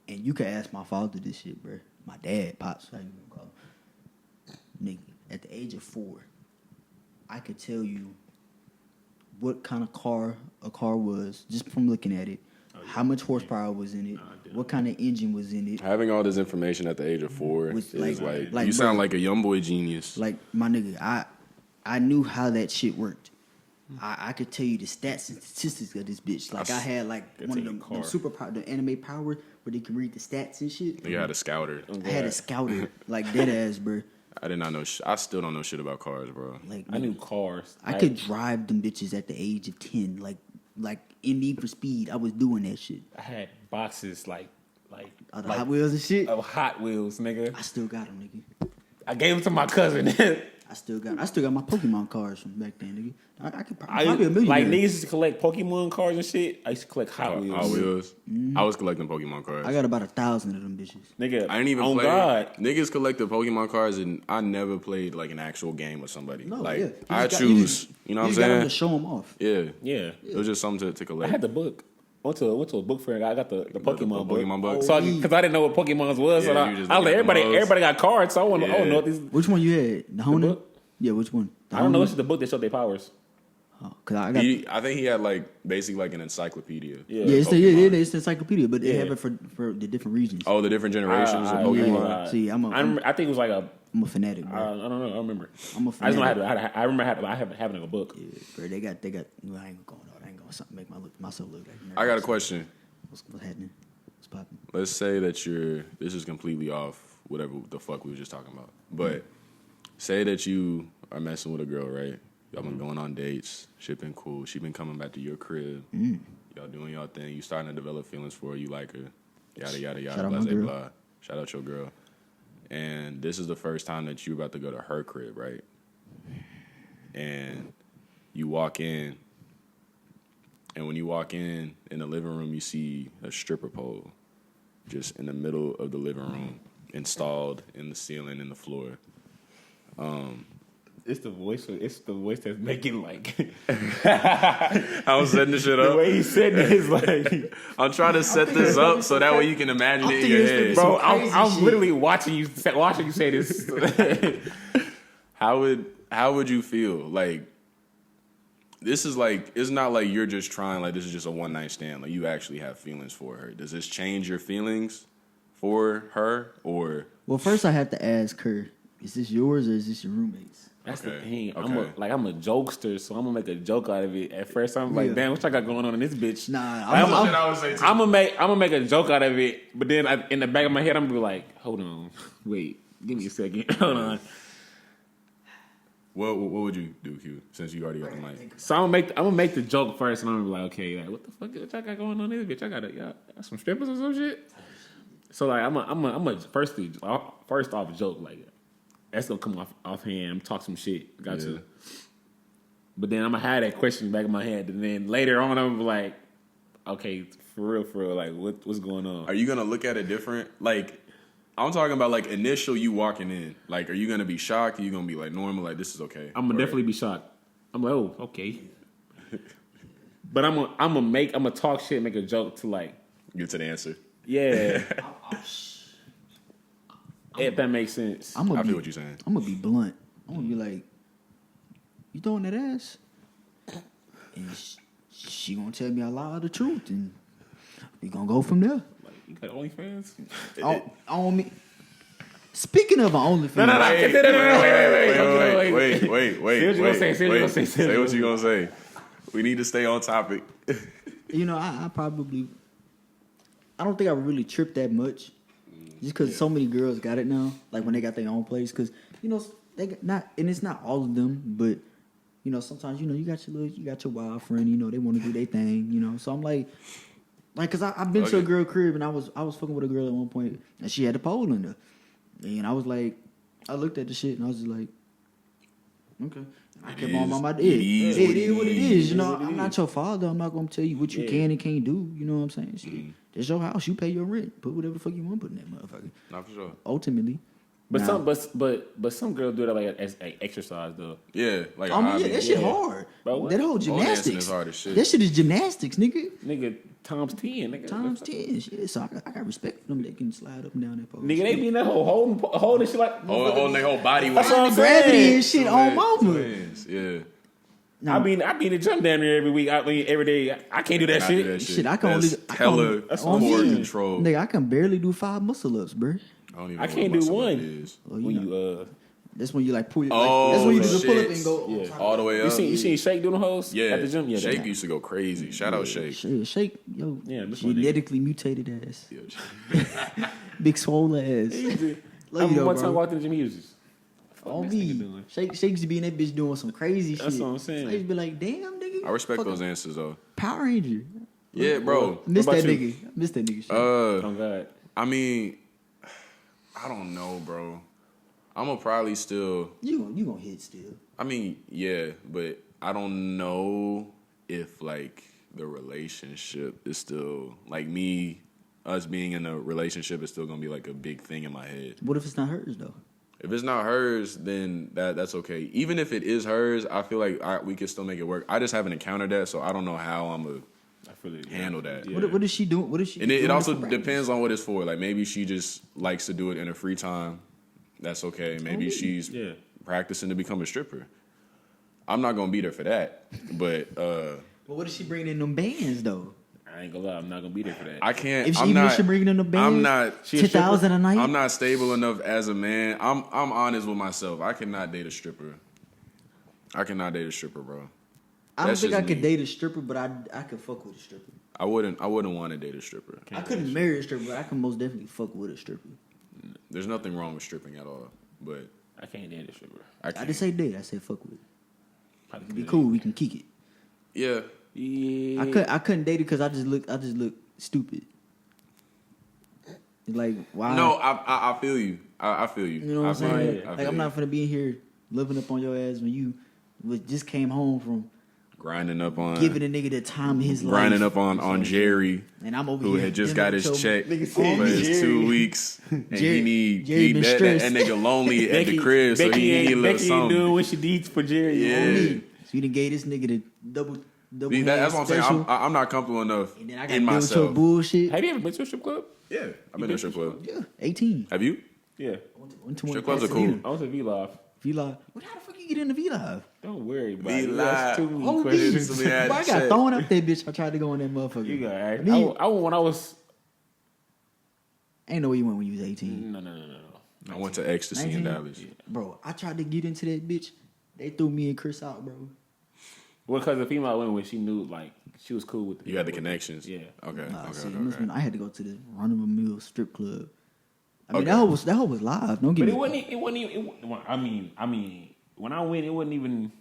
And you can ask my father this shit, bro. My dad, pops, how you gonna call him? Nigga, at the age of 4, I could tell you what kind of car a car was just from looking at it. How much horsepower was in it? What kind of engine was in it? having all this information at the age of 4 Was is like- like like, you sound bro, like a young boy genius. Like my nigga, I knew how that shit worked. I could tell you the stats and statistics of this bitch. Like I had like one of them superpower, the anime power where they can read the stats and shit. You had a scouter. I had a scouter like dead ass, bro. I did not know. I still don't know shit about cars, bro. Like I knew cars. I could drive them bitches at the age of 10. Like in Need for Speed, I was doing that shit. I had boxes like Hot Wheels and shit. of Hot Wheels, nigga. I still got them, nigga. I gave them to my cousin. I still got my Pokemon cards from back then, nigga. I could I probably a million. like niggas used to collect Pokemon cards and shit. I used to collect Hot Wheels. Hot Wheels. I was collecting Pokemon cards. I got about 1,000 of them bitches. Nigga, I didn't even on play. God. Niggas collected Pokemon cards, and I never played like an actual game with somebody. No, like yeah. I choose. You know what I'm you got them to saying? show them off. Yeah. Yeah. It was just something to I collect. had the book. Went to a book fair. I got the Pokemon book. Pokemon book. So because I didn't know what Pokemons was, Yeah, so you just I was like, look at the mugs. everybody got cards. So I want to Yeah. know what these. Which one you had? The Honan? book? Yeah, which one? The I don't know. Honan? It's the book that showed their powers. Cause I got. I think he had like basically like an encyclopedia. Yeah. Yeah, it's Pokemon. it's the encyclopedia, but they Yeah. have it for the different regions. Oh, the different generations of Pokemon. See, I think it was like a. I'm a fanatic, I bro. don't know. I remember. I'm a I just know fanatic. I remember having a book. Yeah, bro, they got. Well, I ain't gonna go on. I ain't gonna something make myself look like. I got a question. What's happening? What's popping? Let's say that this is completely off whatever the fuck we were just talking about. But say that you are messing with a girl, right? Y'all been going on dates. Shit been cool. She been coming back to your crib. Y'all doing y'all thing. You starting to develop feelings for her. You like her. Yada, yada, yada, Shout out blah, my blah, girl. blah. Shout out your girl. And this is the first time that you're about to go to her crib, right? And you walk in. And when you walk in the living room, you see a stripper pole just in the middle of the living room, installed in the ceiling and the floor. It's the voice. It's the voice that's making like. I was setting this shit The up. way he said it is like, I'm trying to set this up so that way you can imagine it in your head. bro. crazy I'm shit. literally watching you say this. How would you feel? Like, this is like, it's not like you're just trying, like this is just a one night stand. Like, you actually have feelings for her. Does this change your feelings for her, or? Well, first I have to ask her: is this yours or is this your roommate's? That's the Okay, thing. okay. I'm a jokester, so I'm gonna make a joke out of it. At first, I'm like, Yeah. damn, what y'all got going on in this bitch? Nah, Like, I would say too. I'm gonna make a joke out of it, but then in the back of my head, I'm gonna be like, hold on, wait, give me a second, hold on. What would you do, Q? Since you already got the mic. So I'm gonna make the joke first, and I'm gonna be like, okay, like, what the fuck y'all got going on in this bitch? Y'all got some strippers or some shit. So like, I'm a first off joke like. That's gonna come off hand, talk some shit. Got Yeah. to. But then I'm gonna have that question back in my head, and then later on I'm like, okay, for real, like what's going on? Are you gonna look at it different? Like, I'm talking about like initial you walking in. Like, are you gonna be shocked? Are you gonna be like normal? Like, this is okay? I'm gonna definitely be shocked. I'm like, oh, okay. But I'm gonna talk shit, make a joke to like, Get to the answer. yeah. If that makes sense. I'm gonna I be, feel what you're saying. I'm gonna be blunt. I'm gonna be like, you throwing that ass? And she gonna tell me a lot of the truth, and we gonna go from there. Like, you got OnlyFans? On me. Speaking of OnlyFans, No. Wait. Say what you gonna say. Say what you gonna say. We need to stay on topic. you know, I probably, I don't think I really tripped that much, just because so many girls got it now. Like when they got their own place, because you know they got not, and it's not all of them, but you know sometimes you got your wild friend, you know they want to do their thing, you know. So I'm like, cause I've been to a girl crib and I was fucking with a girl at one point and she had a pole in her, and I was like, I looked at the shit and I was just like, okay. I kept on my it is what it is. You know, I'm not your father. I'm not gonna tell you what you can and can't do. You know what I'm saying? Shit. It's your house. You pay your rent. Put whatever the fuck you want to put in that motherfucker. Not for sure. Ultimately. But now, some girls do that like as an exercise though. Yeah, like a I mean, hobby. yeah, that shit hard. Bro, what? That whole Pole dancing gymnastics. is hard as shit. That shit is gymnastics, nigga. Nigga, times 10. Nigga, Times 10. Shit. So I got respect for them. They can slide up and down that pole. Nigga, they be in that whole holding shit like. Holding their whole body weight. That's what I'm Gravity saying. and shit on mama. Twins, yeah. No, I be in the gym down there every week. I mean, every day. I can't do that I shit. do that Shit, I can only. That's I hella can, That's on what I'm me. control. Nigga, I can barely do 5 muscle ups, bro. I don't even I know can't what do muscle one. it is. Well, you When know. you That's when you like pull. Oh, that's when you do the shit. pull up and go. Yeah. All the way up. you seen Shake doing the hoes Yeah, at the gym? Yeah, Shake that- used to go crazy. Shout out Shake. Shake, yo. Yeah, this one Genetically mutated ass, Yeah, big swole ass. I Love you, remember though, one time I bro. walked in the gym, he was just On this nigga me, doing? Shake used to be in that bitch doing some crazy That's shit. what I'm saying. I used to be like, damn, nigga. I respect fucking those answers though. Power Ranger. Yeah, bro. Miss What that about nigga. Miss that nigga. Shit. Oh God. I mean, I don't know, bro. I'm gonna probably still. you gonna hit still. I mean, yeah, but I don't know if like the relationship is still like us being in a relationship is still gonna be like a big thing in my head. What if it's not hers though? If it's not hers, then that's okay. Even if it is hers, I feel like we can still make it work. I just haven't encountered that, so I don't know how I'm gonna I feel it. handle that. Yeah. What is she doing? What is she? And it doing also for practice? depends on what it's for. Like maybe she just likes to do it in her free time. That's okay. Maybe she's Yeah. practicing to become a stripper. I'm not gonna beat her for that. But But what if she bringing in them bands though? I ain't gonna lie, I'm not gonna be there for that. I can't. If she, I'm even not. if she bringing in the bands, I'm not. 10,000 a night. I'm not stable enough as a man. I'm honest with myself. I cannot date a stripper. I cannot date a stripper, bro. I don't That's think I just could me. date a stripper, but I could fuck with a stripper. I wouldn't want to date a stripper. I couldn't marry a stripper, but I can most definitely fuck with a stripper. There's nothing wrong with stripping at all, but I can't date a stripper. I I can't. didn't say date. I said fuck with it. Probably It'd be couldn't. cool. We can kick it. Yeah. Yeah. I couldn't date it because I just look stupid. Like why? No, I feel you. I feel you. You know what I'm I feel saying? you. I Like feel I'm you. not gonna be in here living up on your ass when you just came home from grinding up on giving a nigga the time of his grinding life. up on Jerry, And I'm over who here had just dealing got with his your check nigga for saying his Jerry. 2 weeks, and Jerry- he need Jerry been that stressed. nigga lonely at the crib, so he need a little Becky ain't something. doing what she needs for Jerry. Yeah. Me. So you done gave this nigga the double See, that's what I'm saying. special. I'm not comfortable enough And then I got in to deal with your myself. bullshit. Have you ever been to a strip club? Yeah, I've been to a strip club. Yeah, 18. Have you? Yeah. Went to one Strip in clubs are cool. Pasadena. I was at V-Live. V-Live. What? How the fuck you get into V-Live? Don't worry about V-Live. it. That's too many Oh, questions. bitch. Yeah, Boy, I got shit. thrown up that bitch. I tried to go in that motherfucker. You got ask. Me- When I was Ain't no way you went when you was 18. no. I went to Ecstasy in 19? Dallas. Bro, I tried to get into that bitch. They threw me and Chris out, bro. Well, because the female I went with, she knew like she was cool with it. You had the connections. Yeah. Okay. Nah, Okay. see, it Okay. must've been- I had to go to the run-of-the-mill strip club. I mean, Okay. that hoe was live. Don't get But me. it wasn't even. I mean, when I went, it wasn't even.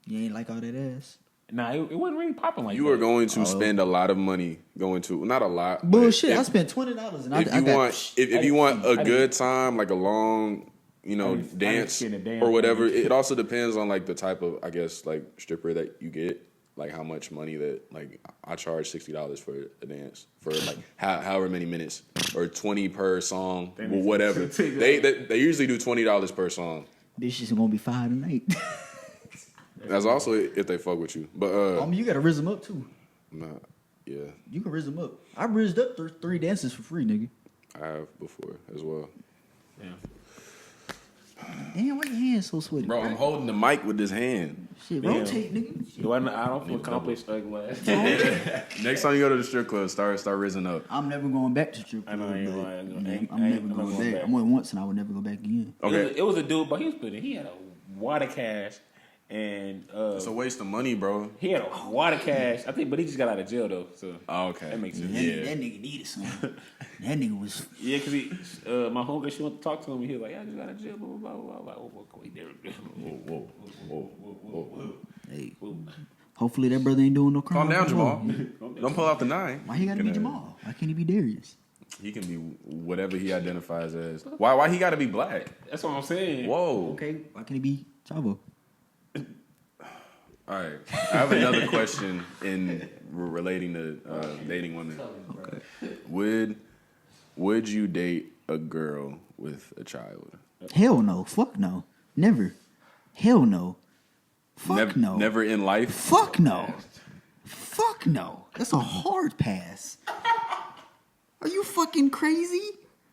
You ain't like all that ass. Nah, it wasn't really popping like You that. are going to spend a lot of money going to not a lot. but Bullshit. if- I spent $20 and if I you got. want if you want a good time, like a long, I didn't dance get a damn or whatever, thing. it also depends on like the type of, I guess, like stripper that you get, like how much money that, like I charge $60 for a dance for like however many minutes or 20 per song, or whatever. They usually do $20 per song. This shit's gonna be fire tonight. That's also if they fuck with you, but I mean, you gotta rizz them up too. nah, yeah, You can rizz them up. I rizzed up three dances for free, nigga. I have before as well. Yeah. Damn, why your hands so sweaty? Bro, I'm holding the mic with this hand. Shit, Damn. rotate, nigga. Do I don't feel accomplished like last. Next time you go to the strip club, start rizzing up. I'm never going back to strip I club. know, I ain't but, lying. yeah, I I'm ain't- never I'm not going going back. back. I went once and I would never go back again. Okay, It was a dude, but he was putting. He had a wad of cash, and it's a waste of money, bro. he had a wad of cash. I think, but he just got out of jail though. So Oh, okay, that makes sense. That nigga needed something. That nigga was. Yeah, because my homegirl, she went to talk to him, and he was like, "Yeah, I just got out of jail, blah blah blah blah." I'm like, "Oh, wait, there, whoa." Hey, hopefully that brother ain't doing no crime. Calm down, Jamal. Jamal. Don't pull out the 9. Why he gotta be Jamal? Why can't he be Darius? He can be whatever he identifies as. Why he got to be black? That's what I'm saying. Whoa. Okay, why can't he be Chavo? All right. I have another question in relating to dating women. Okay. Would you date a girl with a child? Hell no. Fuck no. Never. Hell no. Fuck no. Never in life. Fuck no. Fuck no. That's a hard pass. Are you fucking crazy?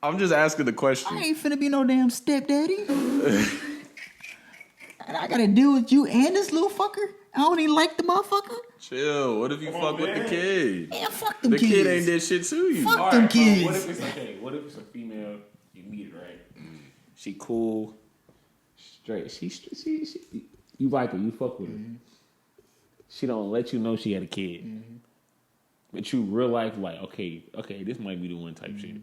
I'm just asking the question. I ain't finna be no damn stepdaddy. And I gotta deal with you and this little fucker. I don't even like the motherfucker. Chill. What if you fuck with the kid? Man, fuck them The kids. kid ain't did shit to you. Fuck All them right, kids. What if it's okay? What if it's a female? You meet her, right? She cool, straight. She you like her, you fuck with her. She don't let you know she had a kid, but you real life like okay, this might be the one type shit.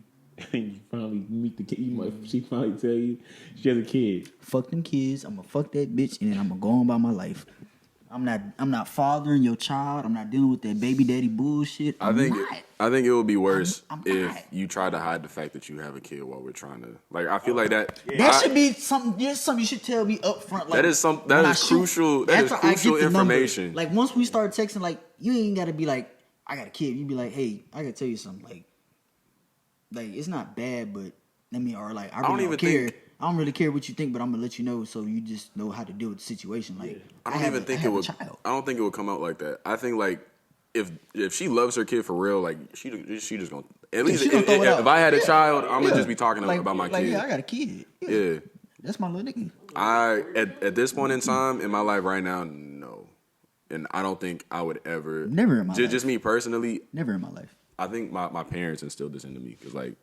And you finally meet the kid. She finally tell you she has a kid. Fuck them kids. I'm gonna fuck that bitch and then I'm gonna go on by my life. I'm not fathering your child. I'm not dealing with that baby daddy bullshit. I think it would be worse I'm if not. you try to hide the fact that you have a kid while we're trying to. Like, I feel like that. That should be something. There's something you should tell me up front. Like, That is some- that when I is shoot, crucial- that is after I get crucial the number, information. like once we start texting, like you ain't gotta be like, I got a kid. You be like, hey, I gotta tell you something. Like it's not bad, but I mean, or like I really don't don't even care. think- I don't really care what you think, but I'm gonna let you know so you just know how to deal with the situation. Like I don't even think it would. Child. I don't think it would come out like that. I think like if she loves her kid for real, like she just gonna at least she gonna throw it out. if I had a child, I'm gonna just be talking about my like, kid. yeah, I got a kid. Yeah. That's my little nigga. At this point in time in my life right now, no. And I don't think I would ever. Never in my life. Just me personally. Never in my life. I think my parents instilled this into me because, like,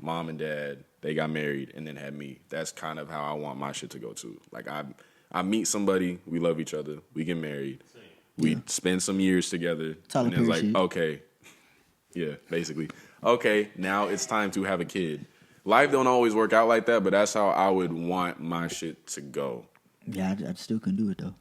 mom and dad, they got married and then had me. That's kind of how I want my shit to go too. Like, I meet somebody, we love each other, we get married, we spend some years together, Tyler and it's like, Perry shit. okay, yeah, basically, okay, now it's time to have a kid. Life don't always work out like that, but that's how I would want my shit to go. Yeah, I still couldn't do it though.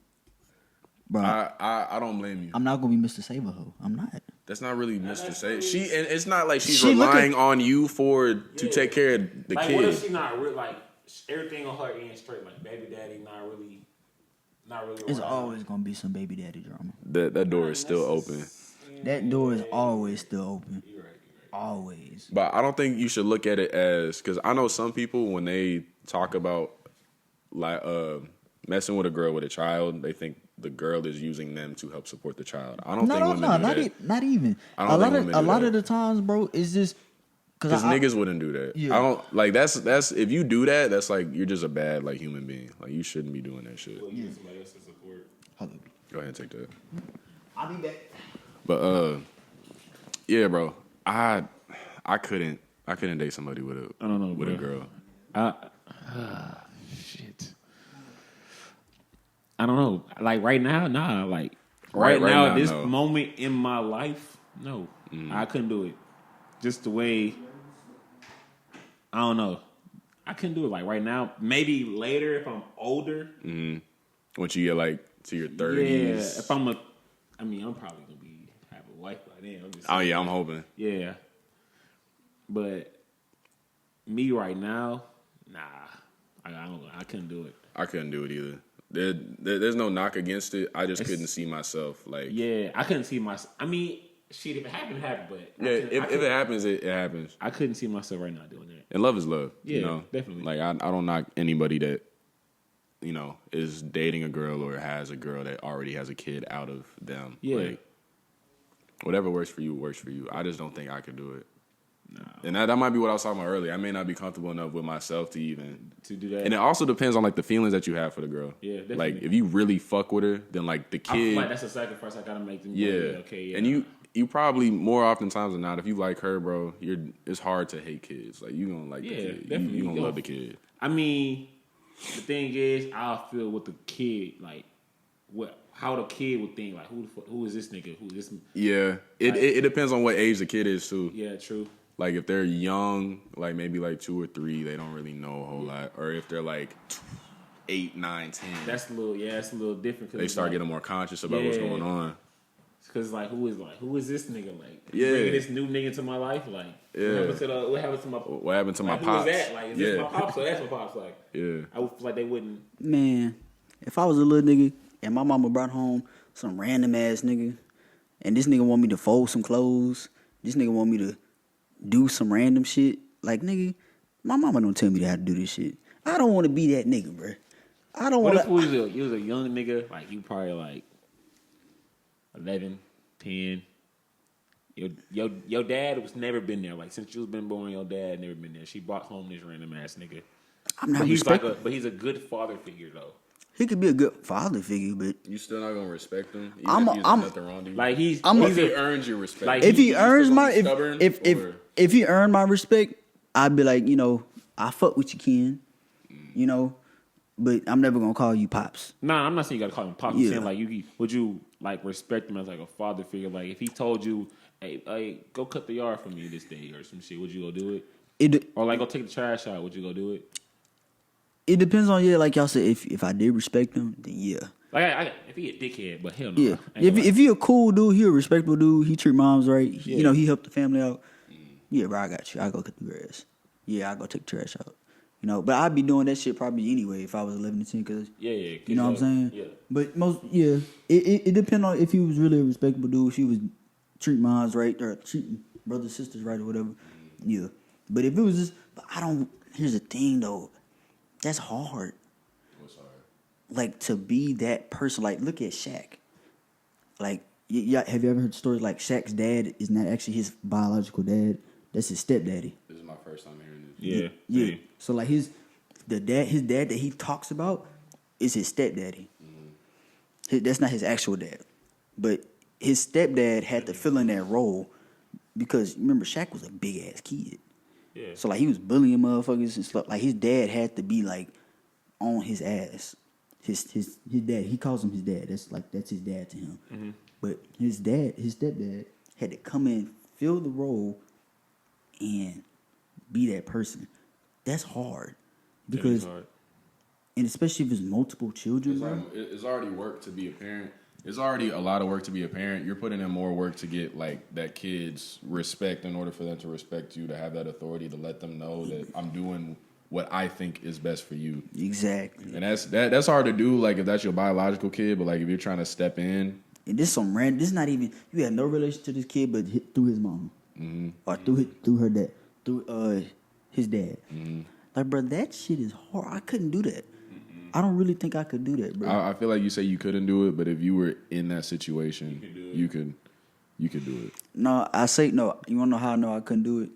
Bro, I don't blame you. I'm not gonna be Mr. Save a Hoe. I'm not. That's not really Mr. Say. And it's not like she's She relying on you to take care of the like, kid. What if she not real? Like everything on her end straight. Like baby daddy not really. It's always gonna be some baby daddy drama. That door is still open. That door is always still open. You're right. Always. But I don't think you should look at it as, because I know some people when they talk about like messing with a girl with a child, they think the girl is using them to help support the child. I don't think women do that. Not even. I don't think women do a lot that. of the times, bro, it's just because niggas wouldn't do that. Yeah. I don't like that's if you do that, that's like you're just a bad like human being. Like you shouldn't be doing that shit. Well, you need somebody else to support. Hold on. Go ahead and take that. I'll be back. But yeah, bro, I couldn't date somebody with a I don't know, with a bro. girl. Shit. I don't know. Like right now, nah. Like Right right now, now, at this no. moment in my life, no, I couldn't do it. Just the way. I don't know. I couldn't do it. Like right now, maybe later if I'm older. Once you get like to your 30s. Yeah, if I'm I'm probably gonna have a wife by then. I'm just Oh yeah, I'm hoping. Yeah. But me right now, nah. I couldn't do it. I couldn't do it either. There's no knock against it. I just couldn't see myself like. Yeah, I couldn't see myself. I mean, shit, if it happened, it happened. But Yeah, if it happens, it happens. I couldn't see myself right now doing that. And love is love. Yeah, you know? definitely. Like I don't knock anybody that is dating a girl or has a girl that already has a kid out of them. Yeah. Like, whatever works for you works for you. I just don't think I could do it. No. And that might be what I was talking about earlier. I may not be comfortable enough with myself to even To do that. And it also depends on like the feelings that you have for the girl. Yeah, definitely. Like if you really fuck with her, then like the I feel kid. like that's a sacrifice I gotta make. Them go, Yeah. okay. Yeah. And you probably more often times than not, if you like her, bro, it's hard to hate kids. Like you gonna like the kid. Definitely. You gonna love the kid. I mean, the thing is, I'll feel with the kid like how the kid would think like who is this nigga? Who this? Yeah. It depends on what age the kid is too. Yeah, true. Like if they're young, like maybe like 2 or 3, they don't really know a whole lot. Or if they're like 8, 9, 10, That's a little different. they start getting more conscious about what's going on. Because who is this nigga? Like, Yeah. bringing this new nigga into my life? Like, Yeah. what happened to my? What happened to my Like, who pops? is that? Like, is this my pops? So that's my pops. Like, Yeah. I would feel like they wouldn't. Man, if I was a little nigga and my mama brought home some random ass nigga, and this nigga want me to fold some clothes, this nigga want me to do some random shit, like nigga, my mama don't tell me how to do this shit. I don't want to be that nigga, bro. I don't What want if you was a young nigga? Like, you probably like 11, 10. Your dad was never been there. Like, since you was been born, your dad never been there. She brought home this random ass nigga. I'm not But he's respecting. but he's a good father figure though. He could be a good father figure, but You still not gonna respect him? Even I'm- if he's I'm- nothing wrong to you? Like he's if he a, earns your respect. Like, if he he's earns still my gonna be stubborn, or- if he earned my respect, I'd be like, I fuck with you, Ken. But I'm never gonna call you pops. Nah, I'm not saying you gotta call him pop. I'm Yeah. saying like would you like respect him as like a father figure? Like if he told you, hey, go cut the yard for me this day or some shit, would you go do it? Or like go take the trash out, would you go do it? It depends on like y'all said. If I did respect him, then yeah. Like if he a dickhead, but hell no. Yeah, if he a cool dude, he a respectable dude. He treat moms right. He help the family out. Yeah, bro, I got you. I go cut the grass. Yeah, I go take the trash out. But I'd be doing that shit probably anyway if I was 11 to 10. Cause yeah, you know what I'm saying. Yeah. But it depends on if he was really a respectable dude. If he was treat moms right or treating brothers sisters right or whatever. Yeah, but if it was just, Here's the thing though, that's hard. What's hard? Like to be that person. Like look at Shaq. Like have you ever heard stories like Shaq's dad is not actually his biological dad? That's his stepdaddy. This is my first time hearing this. Yeah. So like his his dad that he talks about is his stepdaddy. That's not his actual dad, but his stepdad had to fill in that role because remember Shaq was a big ass kid. Yeah. So like he was bullying motherfuckers and stuff. Like his dad had to be like on his ass. His dad, he calls him his dad. That's his dad to him. Mm-hmm. But his stepdad had to come in, fill the role, and be that person. That's hard because, and especially if it's multiple children, bro. It's already work to be a parent. It's already a lot of work to be a parent. You're putting in more work to get like that kid's respect in order for them to respect you, to have that authority, to let them know that I'm doing what I think is best for you. Exactly. And that's hard to do, like if that's your biological kid, but like if you're trying to step in. And this some random. This not even you have no relation to this kid, but through his mom, or through her dad, through his dad. Like, bro, that shit is hard. I couldn't do that. I don't really think I could do that, bro. I feel like you say you couldn't do it, but if you were in that situation, you could do it. No, I say no. You wanna know how I know I couldn't do it?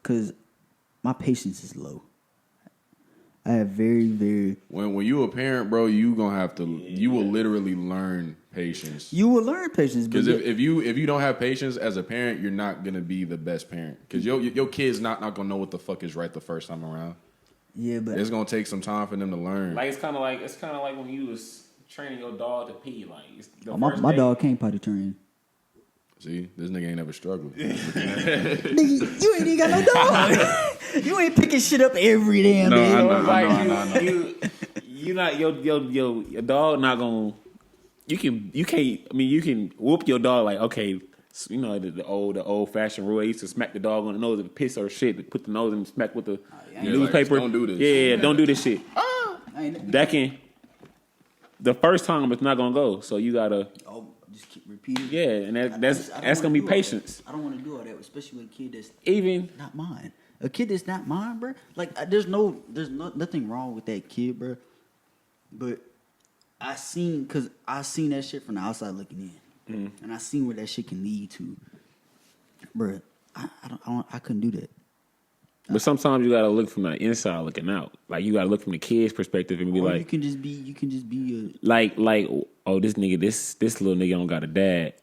Cause my patience is low. I have very, very. When you a parent, bro, you gonna have to. You will literally learn patience. You will learn patience because if you don't have patience as a parent, you're not gonna be the best parent. Because your kid's not gonna know what the fuck is right the first time around. Yeah, but it's gonna take some time for them to learn. Like it's kind of like when you was training your dog to pee. Like my dog can't potty train. See, this nigga ain't never struggled. Nigga, you ain't even got no dog. You ain't picking shit up every damn day. I know. You not your dog not gonna. You can't. I mean, you can whoop your dog like okay. You know the old fashioned rule. They used to smack the dog on the nose with piss or shit. To put the nose and smack with the newspaper. Like, don't do this. Yeah, don't do this shit. That can. The first time it's not gonna go. So you gotta. Just keep repeating. Yeah, and that's gonna be patience. I don't want to do all that, especially with a kid that's even not mine. A kid that's not mine, bro. Like there's nothing wrong with that kid, bro. But I seen that shit from the outside looking in, and I seen where that shit can lead to, bro. I couldn't do that. But sometimes you gotta look from the inside looking out. Like you gotta look from the kid's perspective and be like, you can just be a like oh this nigga this little nigga don't got a dad.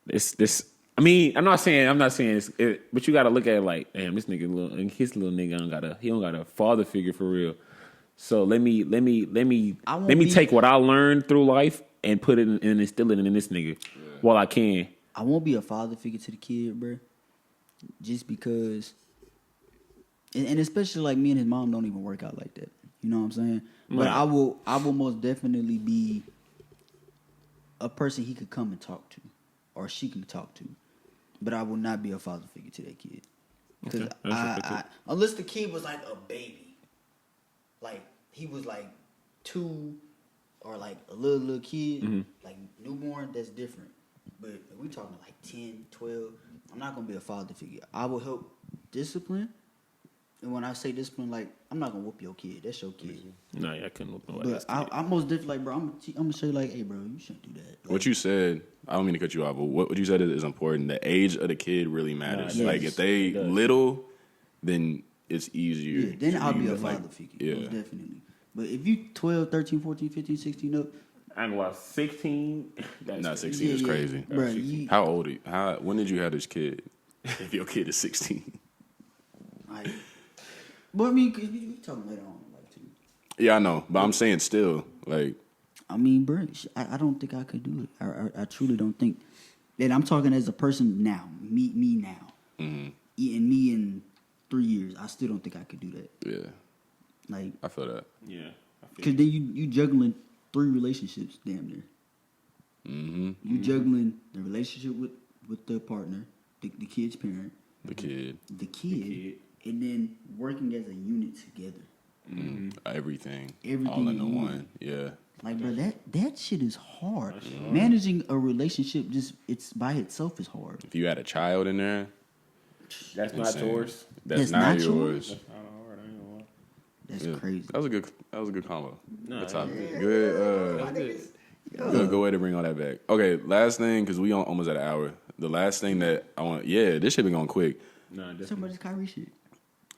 This I mean I'm not saying this, but you gotta look at it like damn this nigga his little nigga don't got a father figure for real. So let me take what I learned through life and put it and instill it in this nigga while I can. I won't be a father figure to the kid, bro. Just because. And especially like me and his mom don't even work out like that. You know what I'm saying? Right. But I will most definitely be a person he could come and talk to, or she can talk to. But I will not be a father figure to that kid. Because unless the kid was like a baby, like he was like 2 or like a little kid, like newborn, that's different. But if we talking like 10, 12, I'm not gonna be a father figure. I will help discipline. And when I say discipline, like, I'm not gonna whoop your kid. That's your kid. No, I couldn't whoop nobody. But I'm most definitely like, bro, I'm gonna say like, hey, bro, you shouldn't do that. Like, what you said, I don't mean to cut you off, but what you said is important. The age of the kid really matters. Yes, like, if they little, then it's easier. Yeah, then I'll be a father figure. Yeah. Most definitely. But if you 12, 13, 14, 15, 16 up. I ain't gonna lie, 16. Not 16 is crazy. Bro, how old are you? When did you have this kid? If your kid is 16. But I mean, cause we talking later on, like, too. Yeah, I know, but I'm saying still, like. I mean, bro, I don't think I could do it. I truly don't think. And I'm talking as a person now, me now, and me in 3 years. I still don't think I could do that. Yeah, like I feel that. Yeah, because then you juggling 3 relationships, damn near. You juggling the relationship with the partner, the kid's parent, the kid. And then working as a unit together. Everything all in the one. Yeah. Like, bro, that shit is hard. Managing a relationship it's by itself is hard. If you had a child in there, that's not yours. That's not yours. That's not hard. I ain't gonna lie. That's crazy. That was a good combo. No, good topic. Good way to bring all that back. Okay, last thing, because we almost at an hour. The last thing that I want, this shit been going quick. No, somebody's Kyrie shit.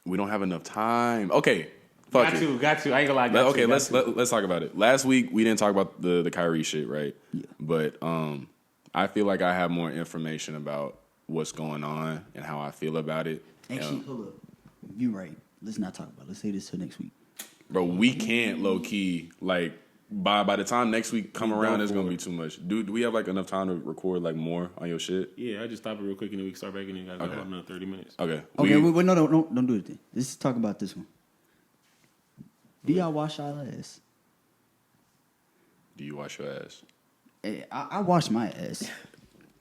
We don't have enough time. Okay, Fuck Got it. to. I ain't gonna lie. Okay, let's talk about it. Last week we didn't talk about the Kyrie shit, right? Yeah. But I feel like I have more information about what's going on and how I feel about it. Actually, hold up. You right. Let's not talk about it. Let's say this till next week. Bro, we can't low key like by the time next week come around, it's gonna be too much. Do we have like enough time to record like more on your shit? Yeah, I just stop it real quick and then we can start back in. Got Okay. about another 30 minutes. Okay. Okay, wait, no, don't do it then. Let's talk about this one. Do y'all wash y'all ass? Do you wash your ass? Hey, I wash my ass.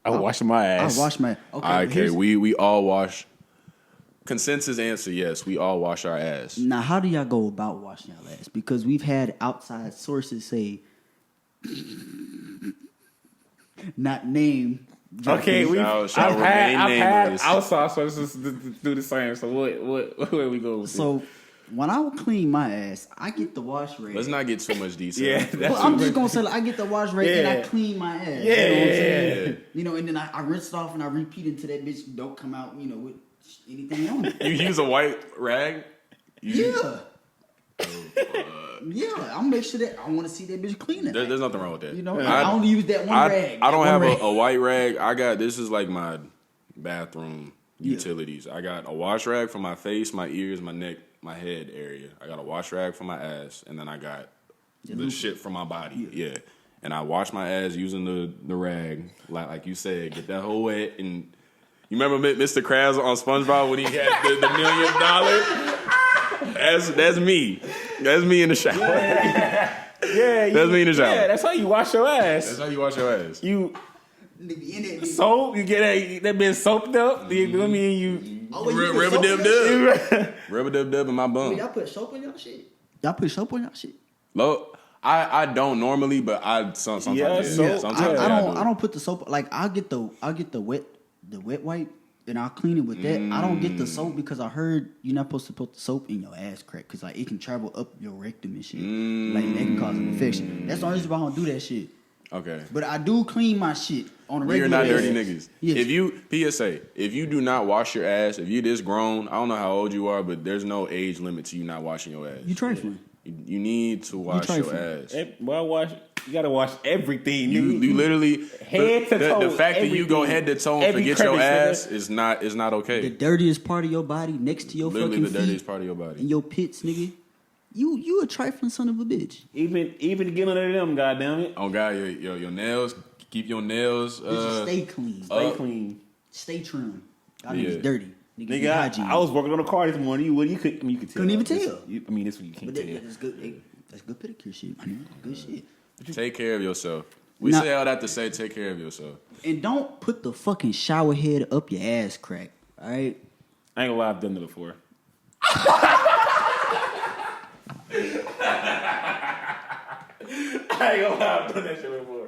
I wash my ass. I wash my. Okay, we all wash. Consensus answer: yes, we all wash our ass. Now, how do y'all go about washing y'all ass? Because we've had outside sources say, not name. Okay, Shall I've remain had nameless. outside sources to do the same. So where we go with So when I would clean my ass, I get the wash rag. Let's not get too much detail. Yeah, that's Well, I'm just gonna say, like, I get the wash rag and I clean my ass. Yeah, you know what I'm yeah, saying? yeah. You know, and then I rinse it off and I repeat it until that bitch don't come out. You know, with anything on it. You use a white rag? Yeah. Yeah, I'll make sure that I want to see that bitch clean it. There's nothing wrong with that. You know, I only use that one rag. I don't One have rag. a white rag. This is like my bathroom utilities. I got a wash rag for my face, my ears, my neck, my head area. I got a wash rag for my ass, and then I got the shit for my body. Yeah. And I wash my ass using the rag, like you said, get that whole wet. And you remember Mr. Krabs on SpongeBob when he had the $1 million? That's me. That's me in the shower. Yeah, That's me in the shower. Yeah, that's how you wash your ass. That's how you wash your ass. You Nigga, in it, soap, you get that been soaped up. You know what I mean? You Oh, wait, you put Rubber soap dub in that shit? dub. Rubber dub dub in my bum. Y'all put soap on y'all shit? Y'all put soap on y'all shit? Look, I don't normally, but I sometimes Yeah, yeah, soap. sometimes I don't put the soap. Like I'll get the wet wipe and I'll clean it with that. I don't get the soap because I heard you're not supposed to put the soap in your ass crack because like it can travel up your rectum and shit. Like that can cause an infection. That's the only reason why I don't do that shit. Okay. But I do clean my shit on a We are regular not dirty basis. niggas. Yes. If you PSA, if you do not wash your ass, if you this grown, I don't know how old you are, but there's no age limit to you not washing your ass. You trifling. You need to wash your trifling. ass. well, you gotta wash everything. You literally Head to toe, the fact that you go everything. head to toe and Every forget your crevice, ass is not The okay. dirtiest part of your body next to your Literally fucking the feet dirtiest part of your and body. your pits, nigga. You a trifling son of a bitch. Even to get under them, goddamn it. Oh God, your nails. Keep your nails. Bitches stay clean. Stay clean. Stay trim. Y'all Yeah. niggas dirty. Nigga, hygiene. I was working on the car this morning. You could tell. Couldn't even tell. This one you can't But tell. that's good. That's good pedicure shit, man. Good shit. Take care of yourself. We Nah. say all that to say take care of yourself. And don't put the fucking shower head up your ass crack. All right. I ain't gonna lie, I've done it before. I ain't gonna lie, I've done that shit before.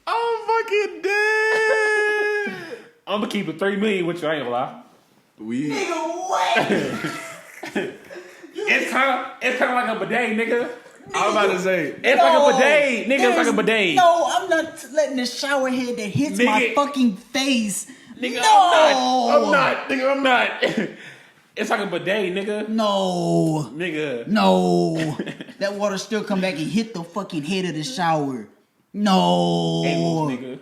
I'm fucking dead. I'm gonna keep it 3 million with you. I ain't gonna lie. We It's kind of like a bidet, nigga. I was about to say It's like a bidet, nigga. It's like a bidet. No, I'm not letting the shower head that hits my Nigga. fucking face. Nigga, No. I'm not. Nigga, I'm not. It's like a bidet, nigga. No. Nigga. No. That water still come back and hit the fucking head of the shower. No. Angles, nigga.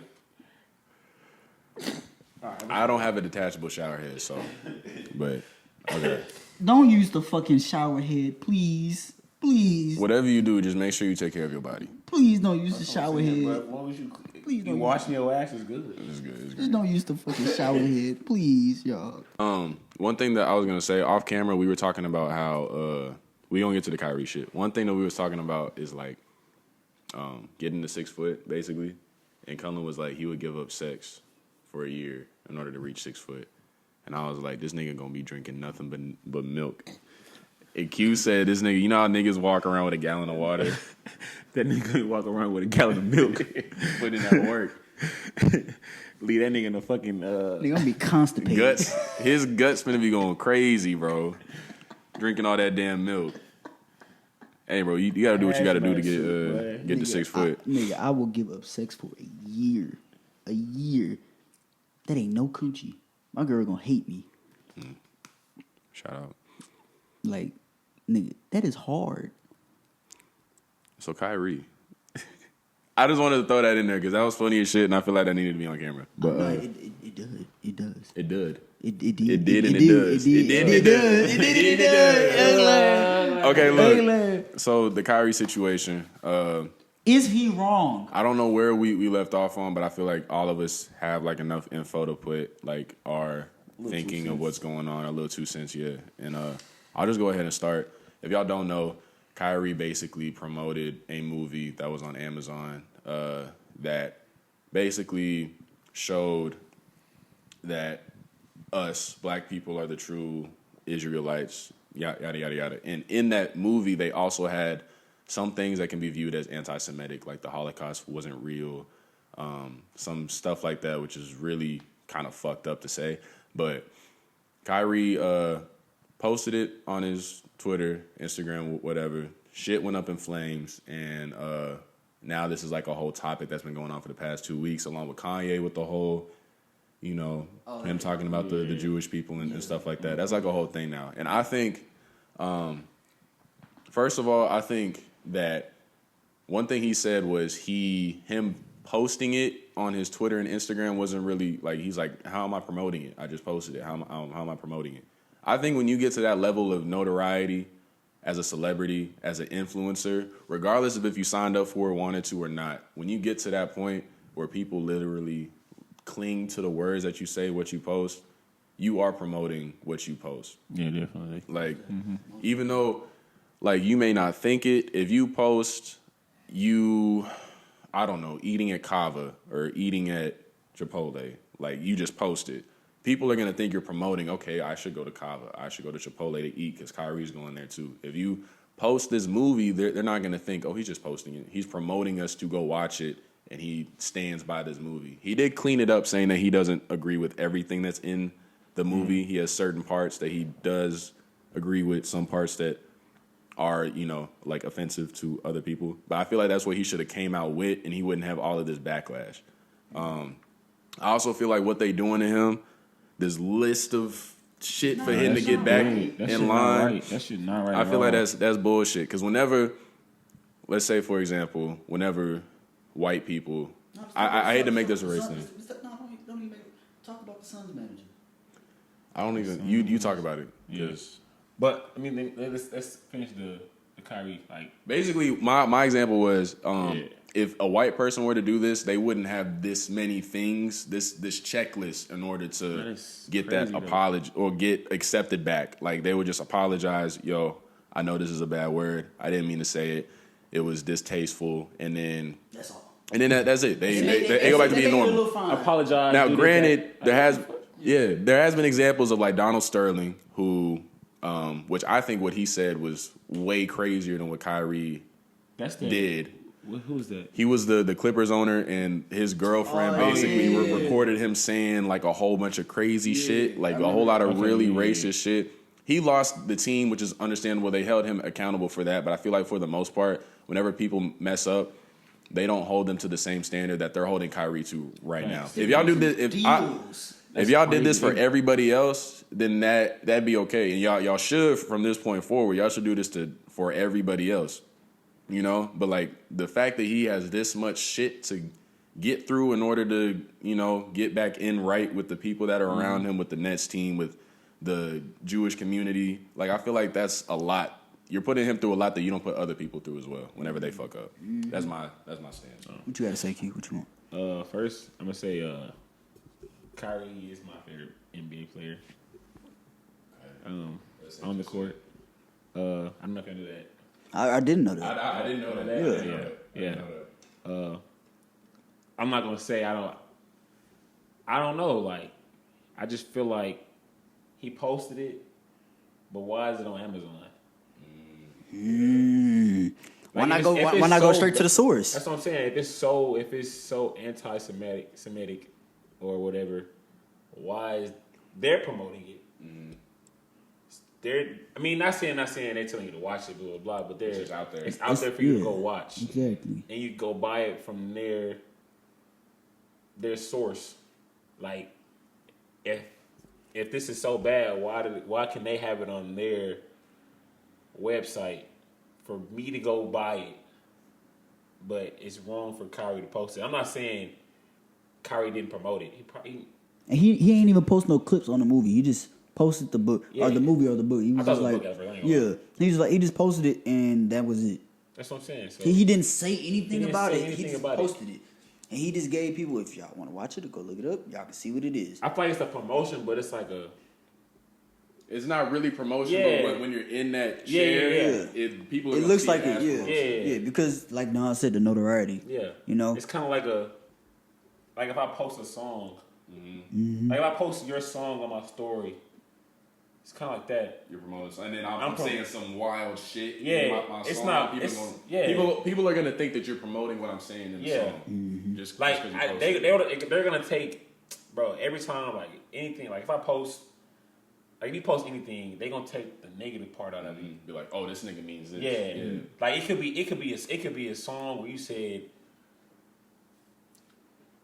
I don't have a detachable shower head, so but okay. Don't use the fucking shower head, please. Please. Whatever you do, just make sure you take care of your body. Please don't use the shower head. But as long as Please you don't washing your ass is good. It's good. It's Just good. don't use the fucking shower head. Please, y'all. One thing that I was gonna say off camera, we were talking about how we gonna get to the Kyrie shit. One thing that we was talking about is like getting to 6 foot basically, and Cullen was like he would give up sex for a year in order to reach 6 foot, and I was like this nigga gonna be drinking nothing but milk. And Q said this nigga, you know how niggas walk around with a gallon of water. That nigga walk around with a gallon of milk. Put in that work. Leave that nigga in the fucking Nigga, I'm be constipated. Guts, his guts finna be going crazy, bro. Drinking all that damn milk. Hey, bro, you gotta do what you gotta do to get to 6 foot. Nigga, I will give up sex for a year. A year. That ain't no coochie. My girl gonna hate me. Shout out. Like, nigga, that is hard. So Kyrie. I just wanted to throw that in there because that was funny as shit, and I feel like that needed to be on camera. But it does. It does. it did. It did. It did and it does. It did. Okay, look. So the Kyrie situation. Is he wrong? I don't know where we left off on, but I feel like all of us have like enough info to put like our thinking of what's going on, a little 2 cents, yeah. And I'll just go ahead and start. If y'all don't know, Kyrie basically promoted a movie that was on Amazon that basically showed that us, black people, are the true Israelites, yada, yada, yada. And in that movie, they also had some things that can be viewed as anti-Semitic, like the Holocaust wasn't real, some stuff like that, which is really kind of fucked up to say. But Kyrie posted it on his Twitter, Instagram, whatever. Shit went up in flames, and now this is like a whole topic that's been going on for the past 2 weeks, along with Kanye with the whole, him talking about the Jewish people and stuff like that. That's like a whole thing now. And I think, first of all, I think that one thing he said was him posting it on his Twitter and Instagram wasn't really like, he's like, how am I promoting it? I just posted it. How am I promoting it? I think when you get to that level of notoriety as a celebrity, as an influencer, regardless of if you signed up for it, wanted to or not, when you get to that point where people literally cling to the words that you say, what you post, you are promoting what you post. Yeah, definitely. Like, even though, like, you may not think it, if you post I don't know, eating at Kava or eating at Chipotle, like, you just post it, people are going to think you're promoting, okay, I should go to Kava, I should go to Chipotle to eat because Kyrie's going there too. If you post this movie, they're not going to think, oh, he's just posting it. He's promoting us to go watch it, and he stands by this movie. He did clean it up, saying that he doesn't agree with everything that's in the movie. He has certain parts that he does agree with, some parts that are, like offensive to other people. But I feel like that's what he should have came out with, and he wouldn't have all of this backlash. I also feel like what they doing to him, this list of shit for him to get back in line. That shit not right. I feel like that's bullshit. Because whenever, let's say for example, whenever white people, I hate to make this a race thing. No, don't even talk about the Suns manager. I don't even. You talk about it. Yes. But I mean, let's finish the Kyrie. Like, basically, my example was if a white person were to do this, they wouldn't have this many things, this checklist in order to get that apology or get accepted back. Like, they would just apologize. Yo, I know this is a bad word. I didn't mean to say it. It was distasteful, and then that's all. And then that's it. They go back to being normal. Apologize. Now, granted, there has been examples of like Donald Sterling, who, which I think what he said was way crazier than what Kyrie did. Who's that? He was the Clippers owner, and his girlfriend basically recorded him saying like a whole bunch of crazy shit, like a whole lot of really racist shit. He lost the team, which is understandable. They held him accountable for that, but I feel like for the most part, whenever people mess up, they don't hold them to the same standard that they're holding Kyrie to right now. If y'all do this, if y'all did this for everybody else, then that'd be okay. And y'all should, from this point forward, y'all should do this for everybody else. But like the fact that he has this much shit to get through in order to, get back in right with the people that are around him, with the Nets team, with the Jewish community, like I feel like that's a lot. You're putting him through a lot that you don't put other people through as well whenever they fuck up. That's my stance. What you gotta say, Q? What you want? First, I'm gonna say Kyrie is my favorite NBA player. On the court. I don't know if I knew that. I didn't know that. I didn't know that. Yeah. I'm not gonna say I don't know. Like, I just feel like he posted it, but why is it on Amazon? Why not go straight to the source? That's what I'm saying. If it's so anti-Semitic or whatever, why is they're promoting it? Not saying they're telling you to watch it, blah blah blah, but it's out there. It's out there for you to go watch. Exactly. And you go buy it from their source. Like, if this is so bad, why can they have it on their website for me to go buy it, but it's wrong for Kyrie to post it. I'm not saying Kyrie didn't promote it. And he ain't even post no clips on the movie. He just posted the book or the movie or the book. He was just like, he was like, he just posted it and that was it. That's what I'm saying. So he didn't say anything about it. He just posted it. And he just gave people, if y'all want to watch it, go look it up. Y'all can see what it is. I feel like it's a promotion, but it's like a. It's not really promotion, but when you're in that chair, people. It looks like it, yeah, because like Nas said, the notoriety. Yeah, you know, it's kind of like if I post a song, like if I post your song on my story, it's kind of like that. You're promoting, and then I'm saying some wild shit. Yeah, my it's song, not. People are gonna think that you're promoting what I'm saying in the song. Mm-hmm. Just like they're gonna take, bro. Every time like anything, like if I post. Like if you post anything, they gonna take the negative part out of it. Be like, oh, this nigga means this. Yeah. Like it could be a song where you said,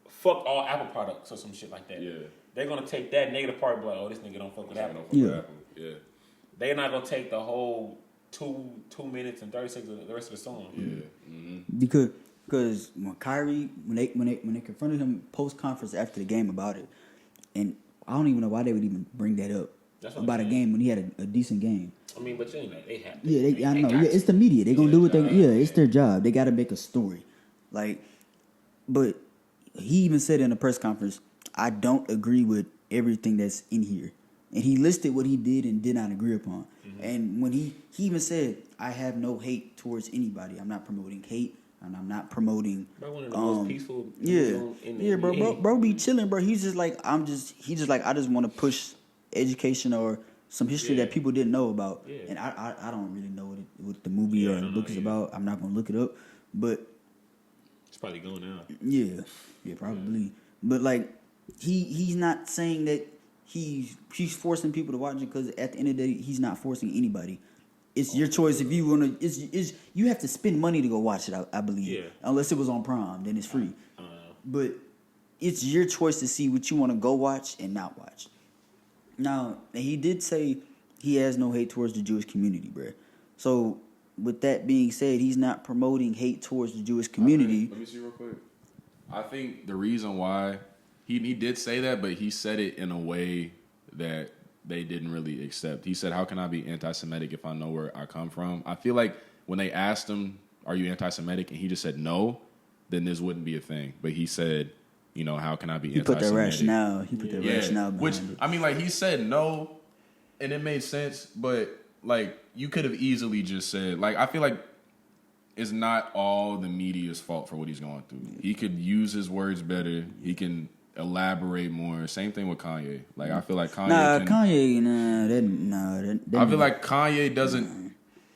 "Fuck all Apple products" or some shit like that. Yeah. They're gonna take that negative part and be like, "Oh, this nigga don't fuck with Apple." Yeah. They're not gonna take the whole 2 minutes and 30 seconds of the rest of the song. Yeah. Mm-hmm. Because when Kyrie when they confronted him post conference after the game about it, and I don't even know why they would even bring that up. About a game when he had a decent game. I mean, but you know, they have to. Yeah, I know. Yeah, it's the media. They gonna do what they. Yeah, it's their job. They got to make a story. Like, but he even said in a press conference, "I don't agree with everything that's in here," and he listed what he did and did not agree upon. Mm-hmm. And when he even said, "I have no hate towards anybody. I'm not promoting hate." And I'm not promoting. Bro, one of the most peaceful. Bro, be chilling, bro. He's just like I just want to push education or some history that people didn't know about. Yeah. And I don't really know what the movie or the book is about. I'm not gonna look it up, but it's probably going out. Yeah, probably. Yeah. But like he's not saying that he's forcing people to watch it because at the end of the day he's not forcing anybody. It's your choice if you wanna. It's you have to spend money to go watch it. I believe. Yeah. Unless it was on Prime, then it's free. But it's your choice to see what you want to go watch and not watch. Now, he did say he has no hate towards the Jewish community, bro. So, with that being said, he's not promoting hate towards the Jewish community. Let me see real quick. I think the reason why he did say that, but he said it in a way that they didn't really accept. He said, "How can I be anti-Semitic if I know where I come from?" I feel like when they asked him, "Are you anti-Semitic?" and he just said no, then this wouldn't be a thing. But he said, you know, how can I be anti-Semitic? He put that rationale behind it. I mean, like, he said no, and it made sense, but, like, you could have easily just said, like, I feel like it's not all the media's fault for what he's going through. He could use his words better. He can elaborate more. Same thing with Kanye. Like, I feel like Kanye I feel like Kanye doesn't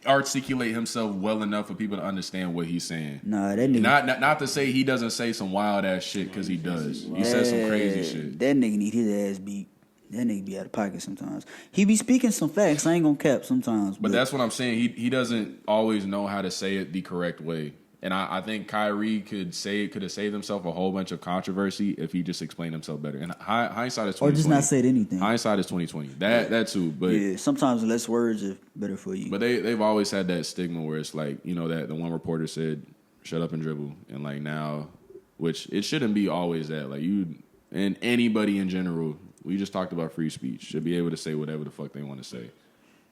articulate himself well enough for people to understand what he's saying. Nah, that nigga. Not to say he doesn't say some wild ass shit because he does. He says some crazy shit. That nigga need his ass beat. That nigga be out of pocket sometimes. He be speaking some facts. I ain't gonna cap sometimes. But that's what I'm saying. He doesn't always know how to say it the correct way. And I think Kyrie could have saved himself a whole bunch of controversy if he just explained himself better. And hindsight is 2020. Or just not said anything. Hindsight is 2020. That too. But yeah, sometimes less words are better for you. But they've always had that stigma where it's like, you know, that the one reporter said, "Shut up and dribble," and like now, which it shouldn't be always that. Like you and anybody in general, we just talked about free speech, should be able to say whatever the fuck they want to say.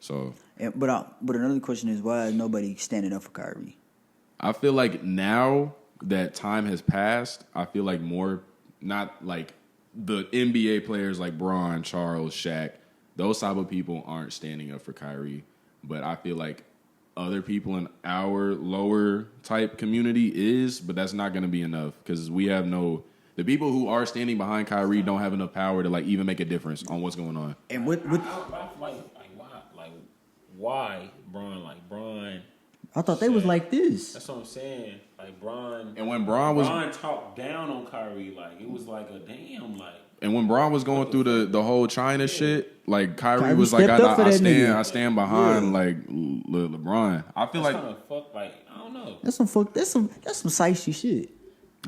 So, but another question is, why is nobody standing up for Kyrie? I feel like now that time has passed, I feel like more, not like the NBA players like Bron, Charles, Shaq, those type of people aren't standing up for Kyrie. But I feel like other people in our lower type community is, but that's not going to be enough because we have the people who are standing behind Kyrie don't have enough power to like even make a difference on what's going on. And why Bron? I thought they was like this. That's what I'm saying. Like Bron. And when Bron talked down on Kyrie, like it was like a damn like. And when Bron was going through the whole China shit, like Kyrie was like, I stand behind like LeBron. I feel that's like kind of fuck. Like I don't know. That's some sicey shit.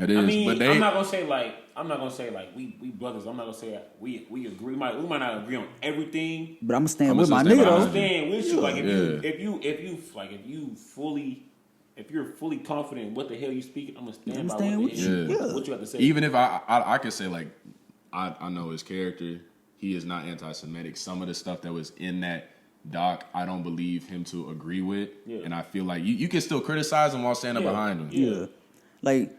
It is. I mean, but I'm not gonna say like we brothers. I'm not gonna say we agree. We might not agree on everything. But I'm gonna stand I'ma with my stand nigga behind though. you. Stand with you. Like if you're fully confident in what the hell you speaking, I'm gonna stand by stand what with the hell you. what you have to say. Even if I could say like I know his character, he is not anti-Semitic. Some of the stuff that was in that doc, I don't believe him to agree with, and I feel like you can still criticize him while standing behind him. Yeah, like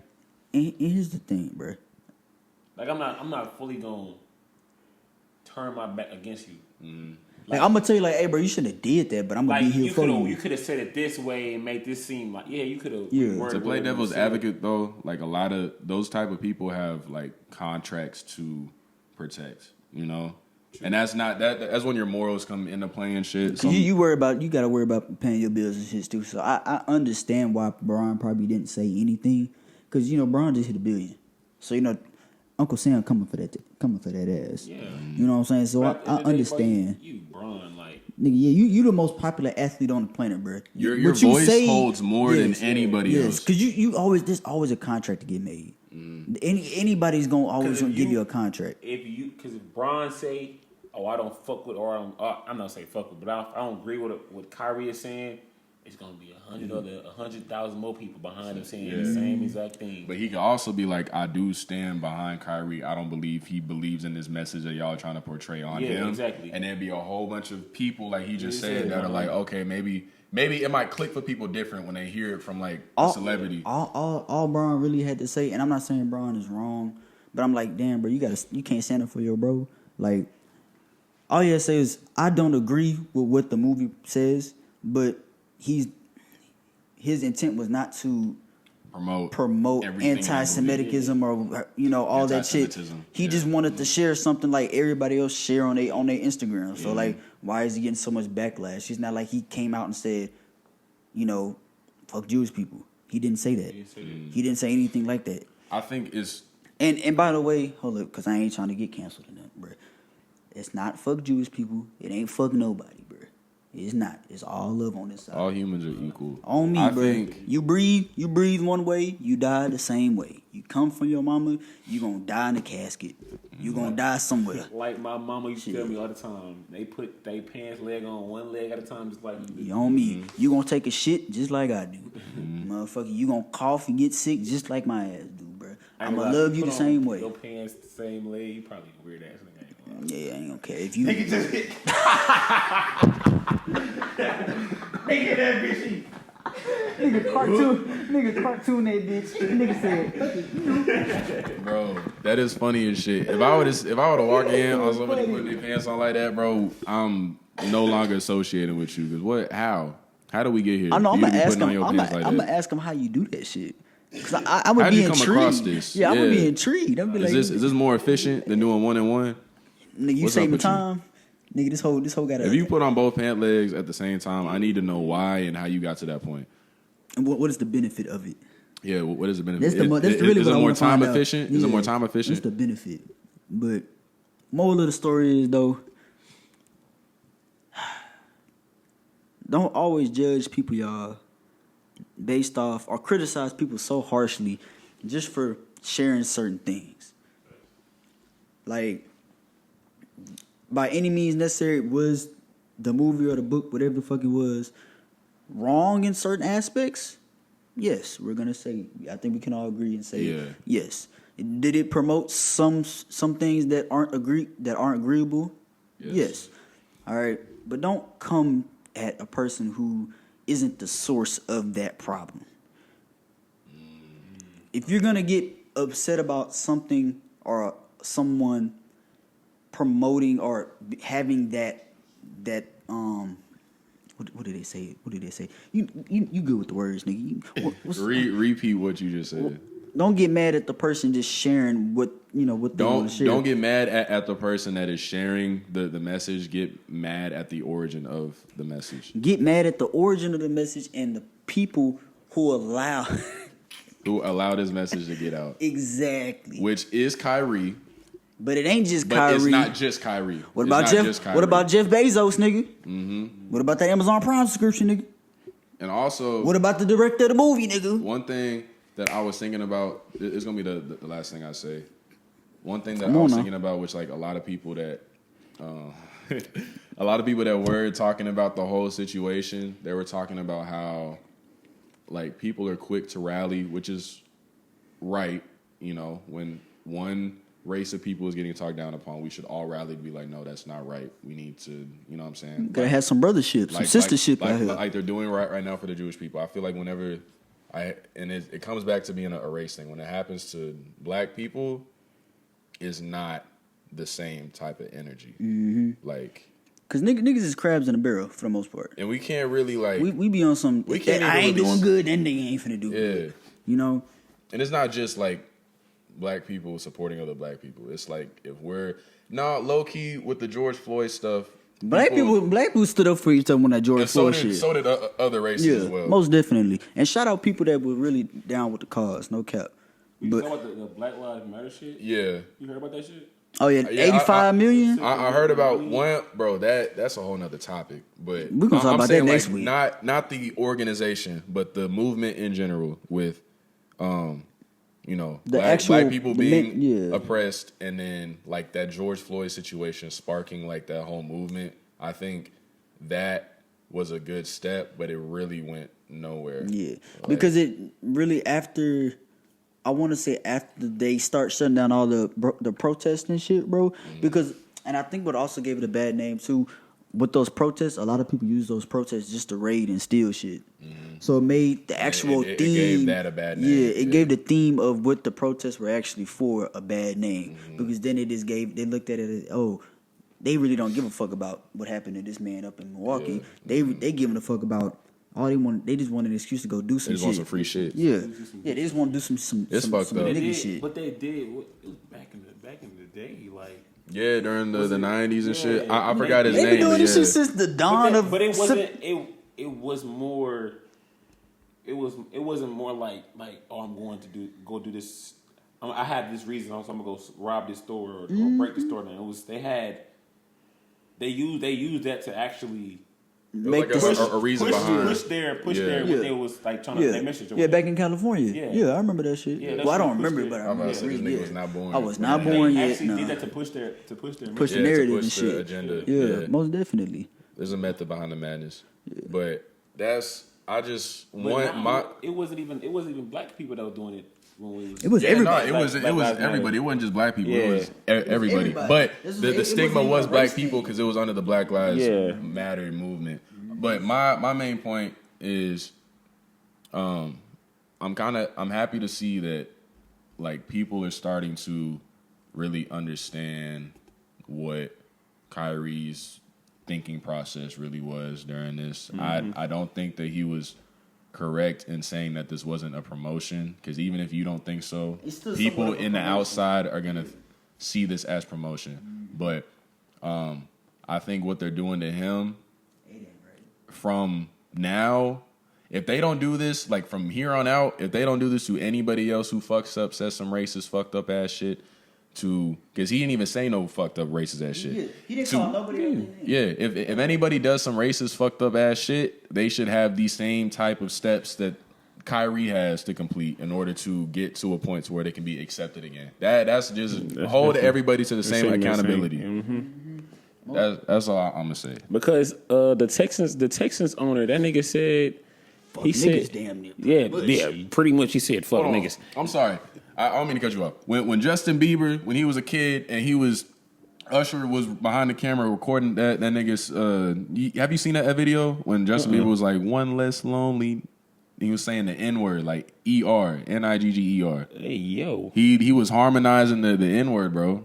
and here's the thing, bro. Like I'm not fully gonna turn my back against you. Like I'm gonna tell you, like, hey, bro, you shouldn't have did that, but I'm gonna Like be here for you. you could have said it this way and made this seem like you could have. Yeah. To play devil's advocate though, like a lot of those type of people have like contracts to protect, you know, and that's not that's when your morals come into play and shit. So You gotta worry about paying your bills and shit too. So I understand why Brian probably didn't say anything, because Brian just hit $1 billion, so Uncle Sam coming for that ass. Yeah. You know what I'm saying? So I understand. You, Brian, like Nigga, yeah, you the most popular athlete on the planet, bro. your voice holds more than anybody else. Because there's always a contract to get made. Anybody's always gonna give you a contract. Because if Brian say, "Oh, I don't fuck with," or I'm not saying fuck with, but I don't agree with what Kyrie is saying, it's gonna be 100,000 more people behind him saying the same exact thing. But he can also be like, I do stand behind Kyrie. I don't believe he believes in this message that y'all trying to portray on him. Yeah, exactly. And there'd be a whole bunch of people, like he just said, that are like, okay, maybe it might click for people different when they hear it from like a celebrity. All Braun really had to say, and I'm not saying Braun is wrong, but I'm like, damn, bro, you can't stand up for your bro. Like, all you gotta say is, I don't agree with what the movie says, but his intent was not to promote anti-Semitism or all that shit. He just wanted to share something like everybody else share on their Instagram. So like, why is he getting so much backlash? It's not like he came out and said, fuck Jewish people. He didn't say that. He didn't say anything like that. I think it's and by the way, hold up, because I ain't trying to get canceled or nothing, bro. It's not fuck Jewish people. It ain't fuck nobody, bro. It's not. It's all love on this side. all humans are equal. On me, bro. You breathe one way, you die the same way. You come from your mama, you gonna die in a casket. You gonna die somewhere. Like my mama used to tell me all the time, they put their pants leg on one leg at a time, just like you do. You on me. You gonna take a shit just like I do. Motherfucker, you gonna cough and get sick just like my ass do, bro. I'm gonna love you the same way. Your pants the same leg, you probably a weird ass nigga. Yeah, I ain't gonna care if you. Nigga just hit. Nigga that bitch. Nigga cartoon that bitch. Nigga said, Bro, that is funny as shit. If I were to walk in on somebody putting their pants on like that, bro, I'm no longer associated with you. Cause how do we get here? I know. I'm gonna ask him. I'm gonna ask him how you do that shit. Cause I would be you intrigued. come across this? Yeah, I would be intrigued. I'd be like, is this more efficient than doing 1-on-1? Nigga, you saving time. Nigga, this whole got. If you put on both pant legs at the same time, I need to know why and how you got to that point. And what is the benefit of it? Yeah, what is the benefit? That's really is what it I more wanna time find out. efficient? Is it more time efficient? What's the benefit? But moral of the story is though, don't always judge people, y'all, based off or criticize people so harshly just for sharing certain things. Like, by any means necessary, was the movie or the book, whatever the fuck it was, wrong in certain aspects? Yes, we're gonna say. I think we can all agree and say yes. Did it promote some things that aren't agreeable? Yes. All right, but don't come at a person who isn't the source of that problem. If you're gonna get upset about something or someone promoting or having that what did they say? You good with the words, nigga? Repeat what you just said. Don't get mad at the person just sharing what they want to share. Don't get mad at the person that is sharing the message. Get mad at the origin of the message. Get mad at the origin of the message and the people who allow this message to get out. Exactly. Which is Kyrie. But it ain't just but Kyrie. It's not just Kyrie. What about Jeff Bezos, nigga? Mm-hmm. What about that Amazon Prime subscription, nigga? And also, what about the director of the movie, nigga? One thing that I was thinking about. It's gonna be the last thing I say. One thing that I was thinking about, which like a lot of people that were talking about the whole situation, they were talking about how like people are quick to rally, which is right. You know, when one race of people is getting talked down upon, we should all rally to be like, no, that's not right. We need to, you know what I'm saying? Gotta have some brothership, some sistership out here. Like they're doing right now for the Jewish people. I feel like whenever it comes back to being a race thing. When it happens to black people, it's not the same type of energy. Mm-hmm. Like, cause niggas is crabs in a barrel for the most part. And we can't really like we be on some. We can't. I ain't doing good. That nigga ain't finna do good. You know. And it's not just like black people supporting other black people. It's like if we're low key with the George Floyd stuff. Black people stood up for each other when that George Floyd shit. So did other races as well. Most definitely. And shout out people that were really down with the cause. No cap. You talking about the Black Lives Matter shit? Yeah. You heard about that shit? Oh yeah, 85 million. I heard about one, bro. That's a whole nother topic. But we're gonna talk about that next week. Not the organization, but the movement in general. With, you know, black people being oppressed, and then like that George Floyd situation sparking like that whole movement. I think that was a good step, but it really went nowhere. Yeah, because it really after they start shutting down all the protests and shit, bro. Mm-hmm. Because, and I think what also gave it a bad name too, with those protests, a lot of people use those protests just to raid and steal shit. Mm-hmm. So it made the actual theme. It gave that a bad name. Yeah, it gave the theme of what the protests were actually for a bad name. Mm-hmm. Because then they looked at it as, they really don't give a fuck about what happened to this man up in Milwaukee. Yeah. They giving a fuck about. They just want an excuse to go do some shit. They just want some free shit. Yeah, they just want to do some nigga shit. But they did. It was back in the day, like during the 90s and shit. I forgot his name. They've been doing this shit since the dawn of. But it wasn't. It was more. It wasn't more like I'm going to go do this. I had this reason. So I'm gonna go rob this store or break the store down. It was they used that to actually. Make like a reason behind push their what they was like trying to their message. Back in California. Yeah, I remember that shit. Yeah, well, I don't remember it, but I remember this nigga was not born. I was not born yet. Actually did that to push their the narrative and shit. Agenda. Yeah, most definitely. There's a method behind the madness, but it wasn't even black people that were doing it. It was everybody. It was everybody. It wasn't just black people. It was everybody. But the stigma was black people because it was under the Black Lives Matter movement. But my main point is, I'm happy to see that like people are starting to really understand what Kyrie's thinking process really was during this. Mm-hmm. I don't think that he was correct in saying that this wasn't a promotion, because even if you don't think so, people in the outside are gonna see this as promotion. But I think what they're doing to him from now, if they don't do this, like from here on out, if they don't do this to anybody else who fucks up, says some racist, fucked up ass shit, because he didn't even say no fucked up racist ass shit. He didn't call nobody. Yeah, if anybody does some racist, fucked up ass shit, they should have the same type of steps that Kyrie has to complete in order to get to a point to where they can be accepted again. That's hold everybody to the same accountability. Mm-hmm. That's all I'm gonna say. Because the Texans owner, that nigga said. He said, damn near. Yeah, pretty much. He said, "Fuck niggas." I'm sorry. I don't mean to cut you off. When Justin Bieber, when he was a kid and Usher was behind the camera recording that nigga's. Have you seen that video when Justin Bieber was like one less lonely? He was saying the N-word, like E-R, N-I-G-G-E-R. Hey yo, he was harmonizing the N-word, bro.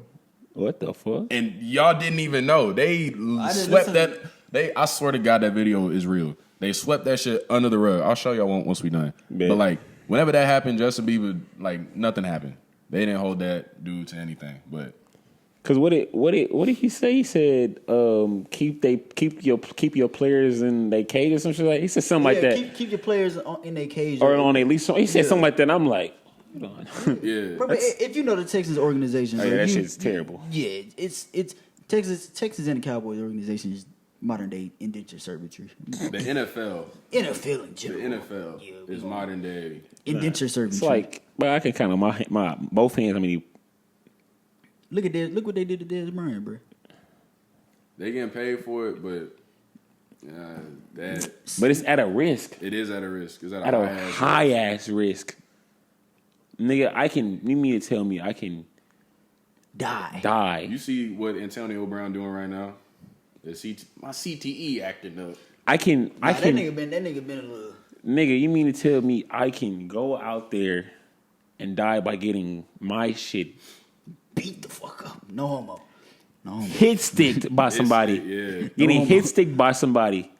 What the fuck? And y'all didn't even know. They swept that. I swear to God, that video is real. They swept that shit under the rug. I'll show y'all once we done. Yeah. But like, whenever that happened, Justin Bieber, like nothing happened. They didn't hold that dude to anything. But because what did he say? He said, keep your players in their cage or some shit like. He said something like that. Keep your players in their cage or on their leash. He said something like that. And I'm like, hold on. Yeah. Bro, if you know the Texas organization, that shit's terrible. Yeah, it's Texas and the Cowboys organization is modern day indenture servitude. The NFL. NFL in general. The NFL is modern day indenture servitude. It's like, but I can count on my both hands. I mean, look at that. Look what they did to Dez Bryant, bro. they getting paid for it, but but it's at a risk. it is at a risk. It's At a high ass risk. Nigga, you mean to tell me I can die? You see what Antonio Brown doing right now? My CTE acting up. That nigga been a little. Nigga, you mean to tell me I can go out there and die by getting my shit Beat the fuck up. No homo. hit sticked by somebody? Yeah. Getting hit sticked by somebody.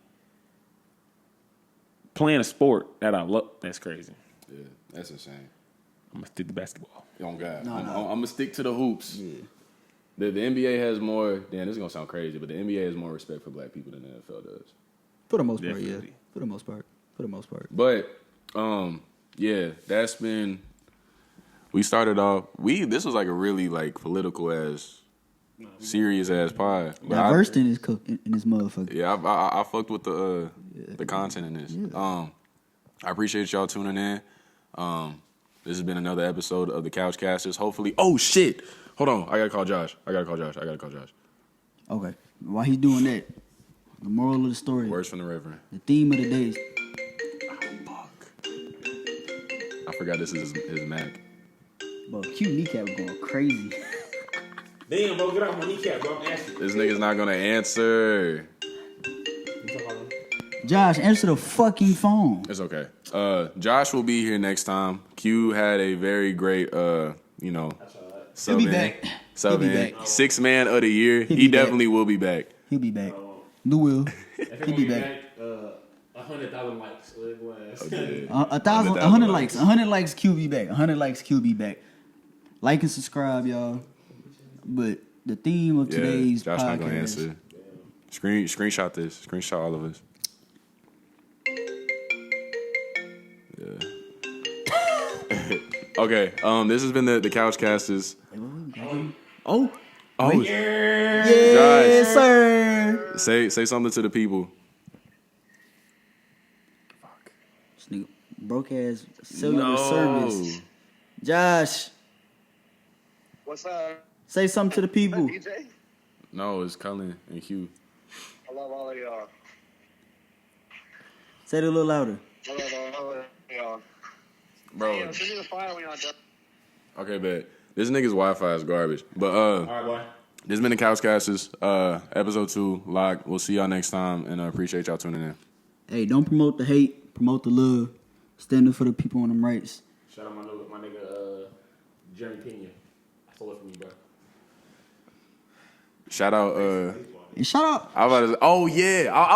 Playing a sport that I love. That's crazy. Yeah, that's insane. I'm gonna stick to basketball. Oh God, No. I'm gonna stick to the hoops. Yeah. The NBA has more. Damn, this is gonna sound crazy, but the NBA has more respect for black people than the NFL does. For the most part, yeah. Definitely. For the most part. But yeah, that's been. We started off. This was like a really like political ass, serious ass pod. But Diverse in his motherfucker. Yeah, I fucked with the content in this. Yeah. I appreciate y'all tuning in. This has been another episode of the Couch Casters. Hopefully, oh shit! Hold on, I gotta call Josh. Okay. While he's doing that, the moral of the story. Words from the Reverend. The theme of the day is Fuck. I forgot this is his Mac. bro, Q kneecap going crazy. Damn, bro, get off my kneecap, bro. I'm asking. This nigga's not gonna answer. Josh, answer the fucking phone. It's okay. Josh will be here next time. Q had a very great, He'll be sub-in. back. Sub-in. He'll be back. 6th man of the year. He'll He be back. definitely will be back. He'll be back. New will. He'll be back. 100,000 likes. Okay. 100 likes. 100 likes, Q be back. 100 likes, Q be back. Like and subscribe, y'all. But the theme of today's Josh podcast. not gonna answer. Screenshot this. Screenshot all of us. Yeah. Okay. This has been the Couch Casters. Oh. Oh, Yes, Josh. sir. Say something to the people. This nigga broke ass cellular service. Josh, What's up? say something to the people. DJ? No, it's Cullen and Hugh. I love all of y'all. Say it a little louder. I love all of y'all. Bro. Yeah, send me the file when y'all done. Okay, bet. This nigga's Wi-Fi is garbage. But All right, boy. this has been the Couch Casters, episode 2, locked. We'll see y'all next time, and I appreciate y'all tuning in. Hey, don't promote the hate. Promote the love. Stand up for the people on them rights. Shout out my nigga Jeremy Pena. I stole it from you, bro. Shout out. And shout out. I was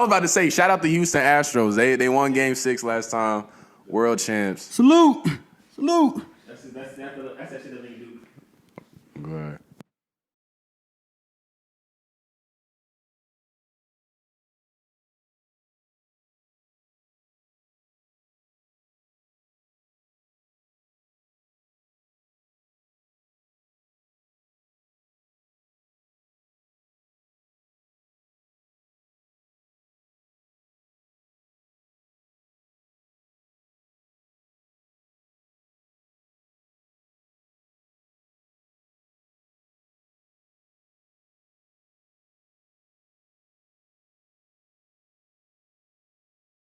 about to say shout out the Houston Astros. They won Game 6 last time. World champs. Salute. That's that shit that nigga do. Go ahead.